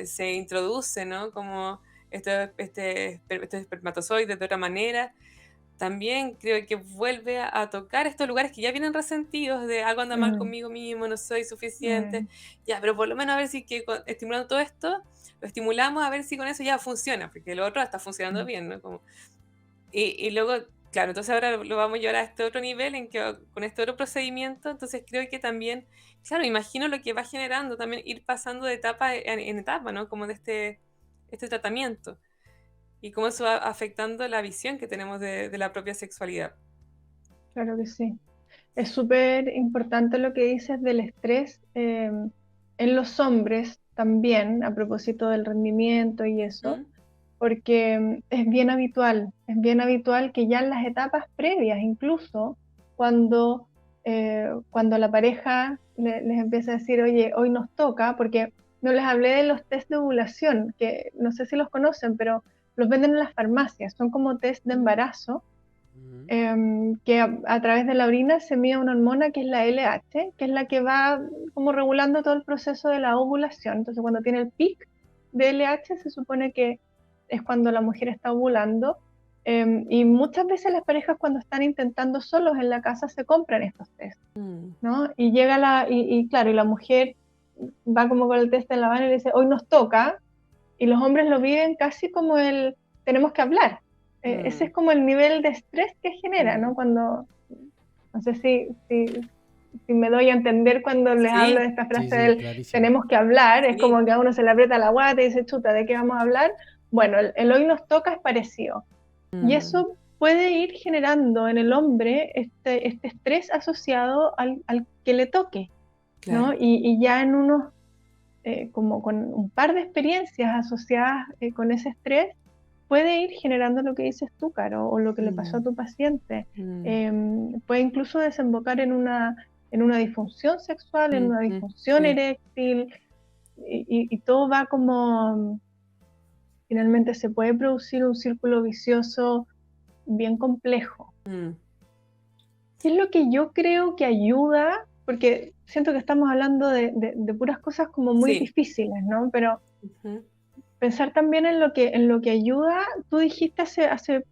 se introduce, ¿no?, como este espermatozoide de otra manera, también creo que vuelve a tocar estos lugares que ya vienen resentidos de algo anda mal Mm, conmigo mismo, no soy suficiente, mm, ya, pero por lo menos a ver si que estimulando todo esto, lo estimulamos a ver si con eso ya funciona, porque lo otro está funcionando mm. bien, ¿no? Y luego, claro, entonces ahora lo vamos a llevar a este otro nivel en que con este otro procedimiento, entonces creo que también, claro, imagino lo que va generando también ir pasando de etapa en etapa, ¿no? Como de este tratamiento y cómo eso va afectando la visión que tenemos de la propia sexualidad. Claro que sí. Es súper importante lo que dices del estrés en los hombres también, a propósito del rendimiento y eso, ¿Mm? porque es bien habitual que ya en las etapas previas, incluso cuando la pareja les empieza a decir, oye, hoy nos toca, porque no les hablé de los test de ovulación, que no sé si los conocen, pero los venden en las farmacias, son como test de ¿Mm? embarazo Ujú. que a través de la orina se mide una hormona que es la LH, que es la que va como regulando todo el proceso de la ovulación. Entonces, cuando tiene el pic de LH, se supone que es cuando la mujer está ovulando. Y muchas veces las parejas cuando están intentando solos en la casa se compran estos test, Mm. ¿no? Y llega y claro, y la mujer va como con el test en la mano y le dice, hoy nos toca, y los hombres lo viven casi como tenemos que hablar. Ese Mm. es como el nivel de estrés que genera, Mm. ¿no? No sé si me doy a entender cuando les hablo de Sí, esta Sí, frase sí, del clarísimo. tenemos que hablar, es sí. como que a uno se le aprieta la guata y dice, chuta, ¿de qué vamos a hablar? Bueno, el hoy nos toca es parecido. Y Mm. eso puede ir generando en el hombre este estrés asociado al que le toque, ¿no? Claro. Y ya en unos como con un par de experiencias asociadas con ese estrés, puede ir generando lo que dices tú, Caro, o lo que le pasó a Mm. tu paciente. Mm. Puede incluso desembocar en una disfunción sexual, en una Mm. disfunción Sí. eréctil, y todo va como, finalmente se puede producir un círculo vicioso bien complejo. Mm. ¿Qué es lo que yo creo que ayuda? Porque siento que estamos hablando de puras cosas como muy Sí. difíciles, ¿no? Pero Ujú. pensar también en lo que ayuda. Tú dijiste hace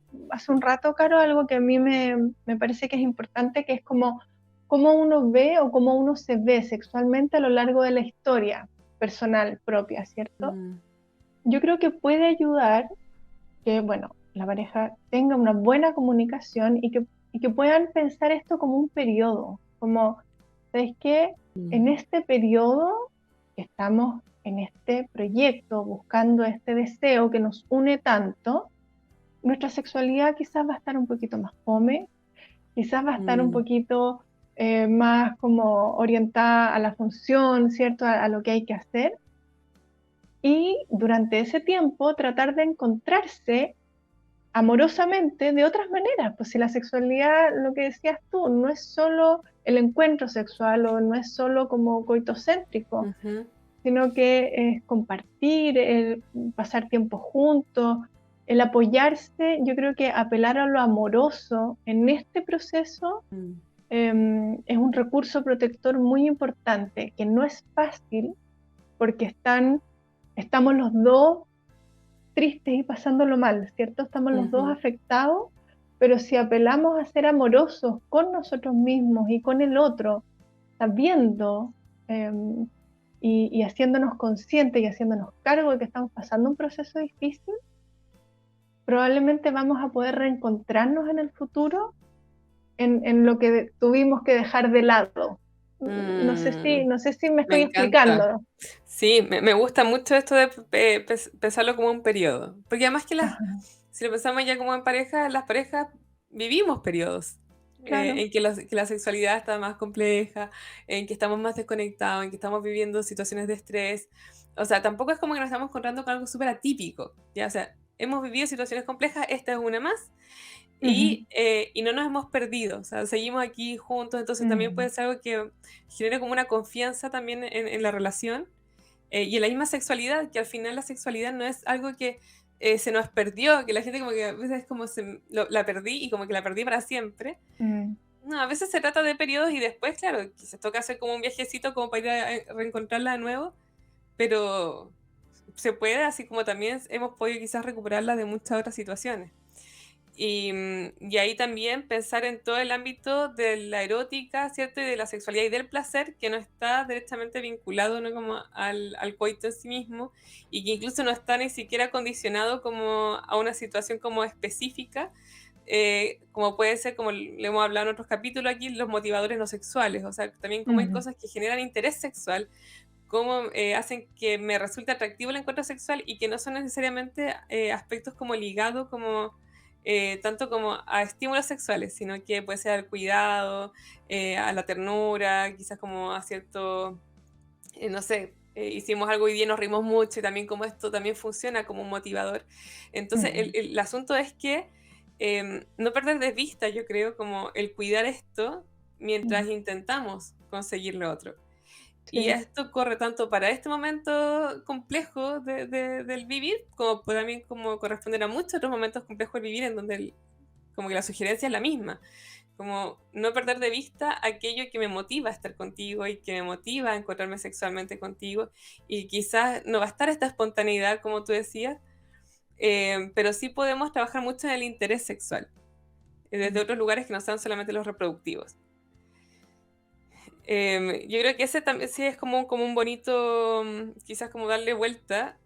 un rato, Caro, algo que a mí me parece que es importante, que es como cómo uno ve o cómo uno se ve sexualmente a lo largo de la historia personal propia, ¿cierto? Mm. Yo creo que puede ayudar que, bueno, la pareja tenga una buena comunicación y que puedan pensar esto como un periodo, como, ¿sabes qué? Mm. En este periodo que estamos en este proyecto, buscando este deseo que nos une tanto, nuestra sexualidad quizás va a estar un poquito más fome, quizás va a estar un Mm. poquito más como orientada a la función, ¿cierto? A lo que hay que hacer. Y durante ese tiempo tratar de encontrarse amorosamente de otras maneras. Pues si la sexualidad, lo que decías tú, no es solo el encuentro sexual o no es solo como coitocéntrico, Ujú. sino que es compartir, el pasar tiempo juntos, el apoyarse. Yo creo que apelar a lo amoroso en este proceso Mm. es un recurso protector muy importante, que no es fácil porque estamos los dos tristes y pasándolo mal, ¿cierto? Estamos los dos Ujú. afectados, pero si apelamos a ser amorosos con nosotros mismos y con el otro, sabiendo y haciéndonos conscientes y haciéndonos cargo de que estamos pasando un proceso difícil, probablemente vamos a poder reencontrarnos en el futuro en lo que tuvimos que dejar de lado. No sé si, Mm. no sé si me Me estoy encanta. explicando. Sí, me gusta mucho esto de pensarlo como un periodo. Porque además que Ajá, si lo pensamos ya como en pareja, las parejas vivimos periodos claro. en que la sexualidad está más compleja, en que estamos más desconectados, en que estamos viviendo situaciones de estrés. O sea, tampoco es como que nos estamos encontrando con algo súper atípico, ¿ya? O sea, hemos vivido situaciones complejas, esta es una más, Ujú, y no nos hemos perdido, o sea, seguimos aquí juntos, entonces también ujú, puede ser algo que genere como una confianza también en la relación y en la misma sexualidad, que al final la sexualidad no es algo que se nos perdió, que la gente como que a veces es como la perdí y como que la perdí para siempre. mm, No, a veces se trata de periodos y después, claro, quizás toca hacer como un viajecito como para ir a reencontrarla de nuevo, pero se puede, así como también hemos podido quizás recuperarla de muchas otras situaciones. Y ahí también pensar en todo el ámbito de la erótica, ¿cierto? Y de la sexualidad y del placer, que no está directamente vinculado, ¿no? como al coito en sí mismo, y que incluso no está ni siquiera condicionado como a una situación como específica, como puede ser, como le hemos hablado en otros capítulos aquí, los motivadores no sexuales. O sea, también como hay cosas que generan interés sexual, cómo hacen que me resulte atractivo el encuentro sexual, y que no son necesariamente aspectos como ligados como tanto como a estímulos sexuales, sino que puede ser al cuidado, a la ternura, quizás como a cierto, no sé, hicimos algo hoy día, nos rimos mucho, y también como esto también funciona como un motivador. Entonces el asunto es que no perder de vista, yo creo, como el cuidar esto mientras intentamos conseguir lo otro. Y esto corre tanto para este momento complejo del vivir, como también como corresponder a muchos otros momentos complejos del vivir, en donde como que la sugerencia es la misma. Como no perder de vista aquello que me motiva a estar contigo y que me motiva a encontrarme sexualmente contigo. Y quizás no va a estar esta espontaneidad, como tú decías, pero sí podemos trabajar mucho en el interés sexual, desde otros lugares que no sean solamente los reproductivos. Yo creo que ese también sí es como un bonito, quizás como darle vuelta,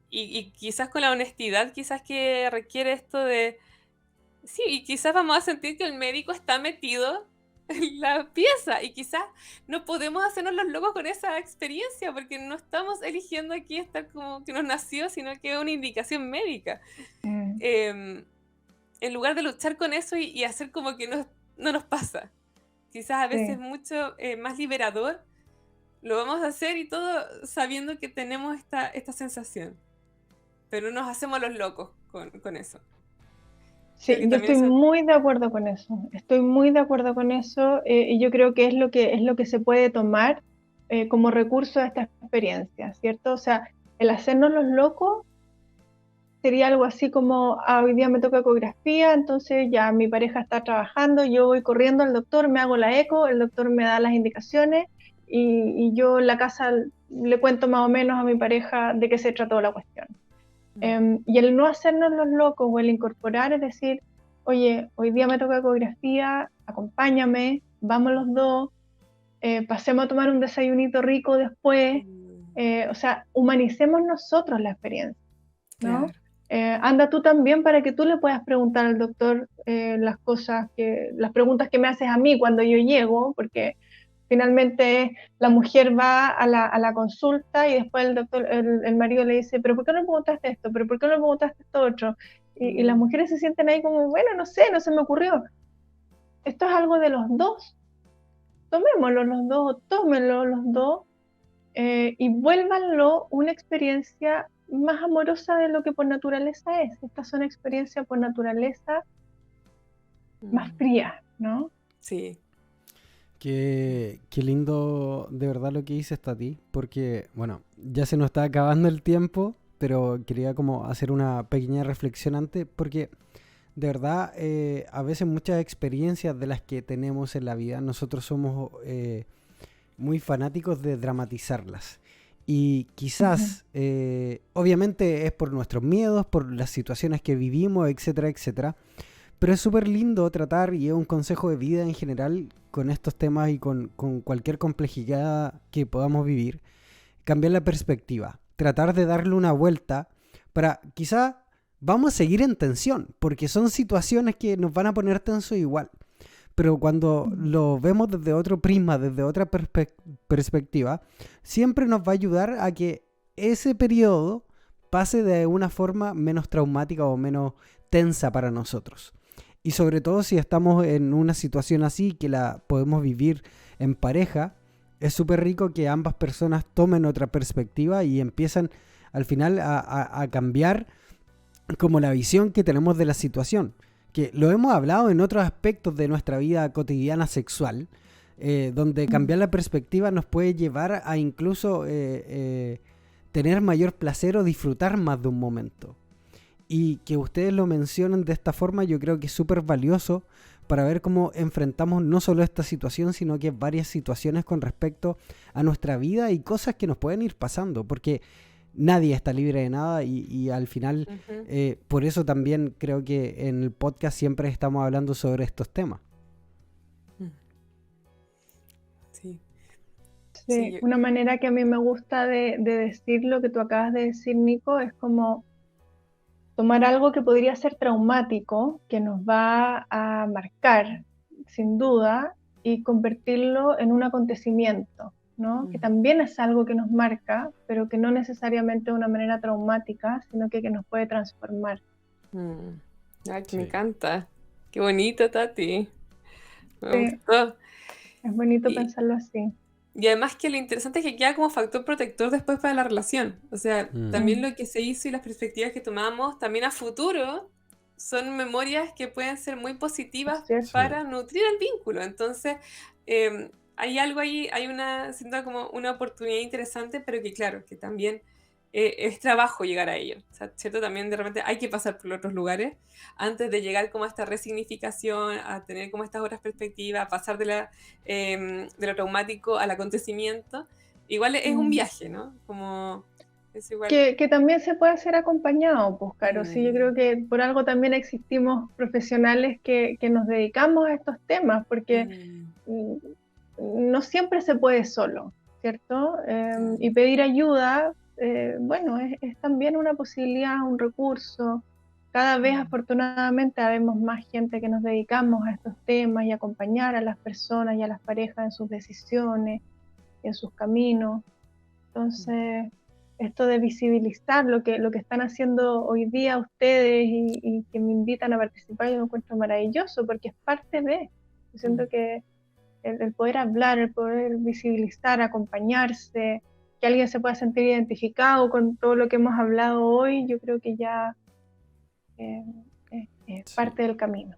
y quizás con la honestidad, quizás que requiere esto de, sí, y quizás vamos a sentir que el médico está metido en la pieza, y quizás no podemos hacernos los locos con esa experiencia, porque no estamos eligiendo aquí estar como que nos nació, sino que es una indicación médica. En lugar de luchar con eso y hacer como que no nos pasa. Quizás a veces mucho más liberador, lo vamos a hacer y todo sabiendo que tenemos esta sensación, pero no nos hacemos los locos con eso. Sí, yo estoy muy de acuerdo con eso, y yo creo que es lo que se puede tomar como recurso de esta experiencia, ¿cierto? O sea, el hacernos los locos sería algo así como, hoy día me toca ecografía, entonces ya mi pareja está trabajando, yo voy corriendo al doctor, me hago la eco, el doctor me da las indicaciones, y yo en la casa le cuento más o menos a mi pareja de qué se trató la cuestión. Y el no hacernos los locos o el incorporar es decir, oye, hoy día me toca ecografía, acompáñame, vamos los dos, pasemos a tomar un desayunito rico después, o sea, humanicemos nosotros la experiencia, ¿no? Claro. Anda tú también para que tú le puedas preguntar al doctor las preguntas que me haces a mí cuando yo llego, porque finalmente la mujer va a la consulta y después el doctor, el marido le dice, pero ¿por qué no le preguntaste esto? ¿Pero por qué no le preguntaste esto otro? Y las mujeres se sienten ahí como, bueno, no sé, no se me ocurrió. Esto es algo de los dos. Tomémoslo los dos, tómenlo los dos, y vuélvanlo una experiencia más amorosa de lo que por naturaleza es. Estas son experiencias por naturaleza más frías, ¿no? Sí. Qué lindo de verdad lo que dices, Tati, porque, bueno, ya se nos está acabando el tiempo, pero quería como hacer una pequeña reflexión antes, porque de verdad a veces muchas experiencias de las que tenemos en la vida, nosotros somos muy fanáticos de dramatizarlas. Y quizás, obviamente es por nuestros miedos, por las situaciones que vivimos, etcétera, etcétera. Pero es súper lindo tratar, y es un consejo de vida en general con estos temas y con cualquier complejidad que podamos vivir, cambiar la perspectiva, tratar de darle una vuelta para quizás vamos a seguir en tensión, porque son situaciones que nos van a poner tenso igual. Pero cuando lo vemos desde otro prisma, desde otra perspectiva, siempre nos va a ayudar a que ese periodo pase de una forma menos traumática o menos tensa para nosotros. Y sobre todo si estamos en una situación así, que la podemos vivir en pareja, es súper rico que ambas personas tomen otra perspectiva y empiezan al final a cambiar como la visión que tenemos de la situación. Que lo hemos hablado en otros aspectos de nuestra vida cotidiana sexual, donde cambiar la perspectiva nos puede llevar a incluso tener mayor placer o disfrutar más de un momento. Y que ustedes lo mencionen de esta forma, yo creo que es súper valioso para ver cómo enfrentamos no solo esta situación, sino que varias situaciones con respecto a nuestra vida y cosas que nos pueden ir pasando. Porque nadie está libre de nada y al final, Ujú. por eso también creo que en el podcast siempre estamos hablando sobre estos temas. Sí, sí, Sí, una manera que a mí me gusta de decir lo que tú acabas de decir, Nico, es como tomar algo que podría ser traumático, que nos va a marcar, sin duda, y convertirlo en un acontecimiento, ¿no? Que también es algo que nos marca, pero que no necesariamente de una manera traumática, sino que nos puede transformar. Ay, que me Sí. encanta. Qué bonito, Tati. Me Sí, gustó. es bonito Y, pensarlo así. y además que lo interesante es que queda como factor protector después para la relación. O sea, Mm. también Mm, lo que se hizo y las perspectivas que tomamos, también a futuro, son memorias que pueden ser muy es positivas cierto. Sí. para nutrir el vínculo. Entonces, hay algo ahí, hay una, siento como una oportunidad interesante, pero que claro, que también es trabajo llegar a ello. O sea, ¿cierto? También de repente hay que pasar por otros lugares antes de llegar como a esta resignificación, a tener como estas otras perspectivas, a pasar de lo traumático al acontecimiento. Igual es un Mm. viaje, ¿no? Como es igual. Que también se puede hacer acompañado, pues, Caro. Sí, yo Mm, creo que por algo también existimos profesionales que nos dedicamos a estos temas, porque mm, mm, no siempre se puede solo, ¿cierto? claro. Y pedir ayuda, bueno, es también una posibilidad, un recurso. Cada vez Mm, afortunadamente habemos más gente que nos dedicamos a estos temas y acompañar a las personas y a las parejas en sus decisiones, en sus caminos. Entonces, esto de visibilizar lo que están haciendo hoy día ustedes y que me invitan a participar, yo lo encuentro maravilloso porque es parte de, yo siento mm. que el poder hablar, el poder visibilizar, acompañarse, que alguien se pueda sentir identificado con todo lo que hemos hablado hoy, yo creo que ya es Sí. parte del camino.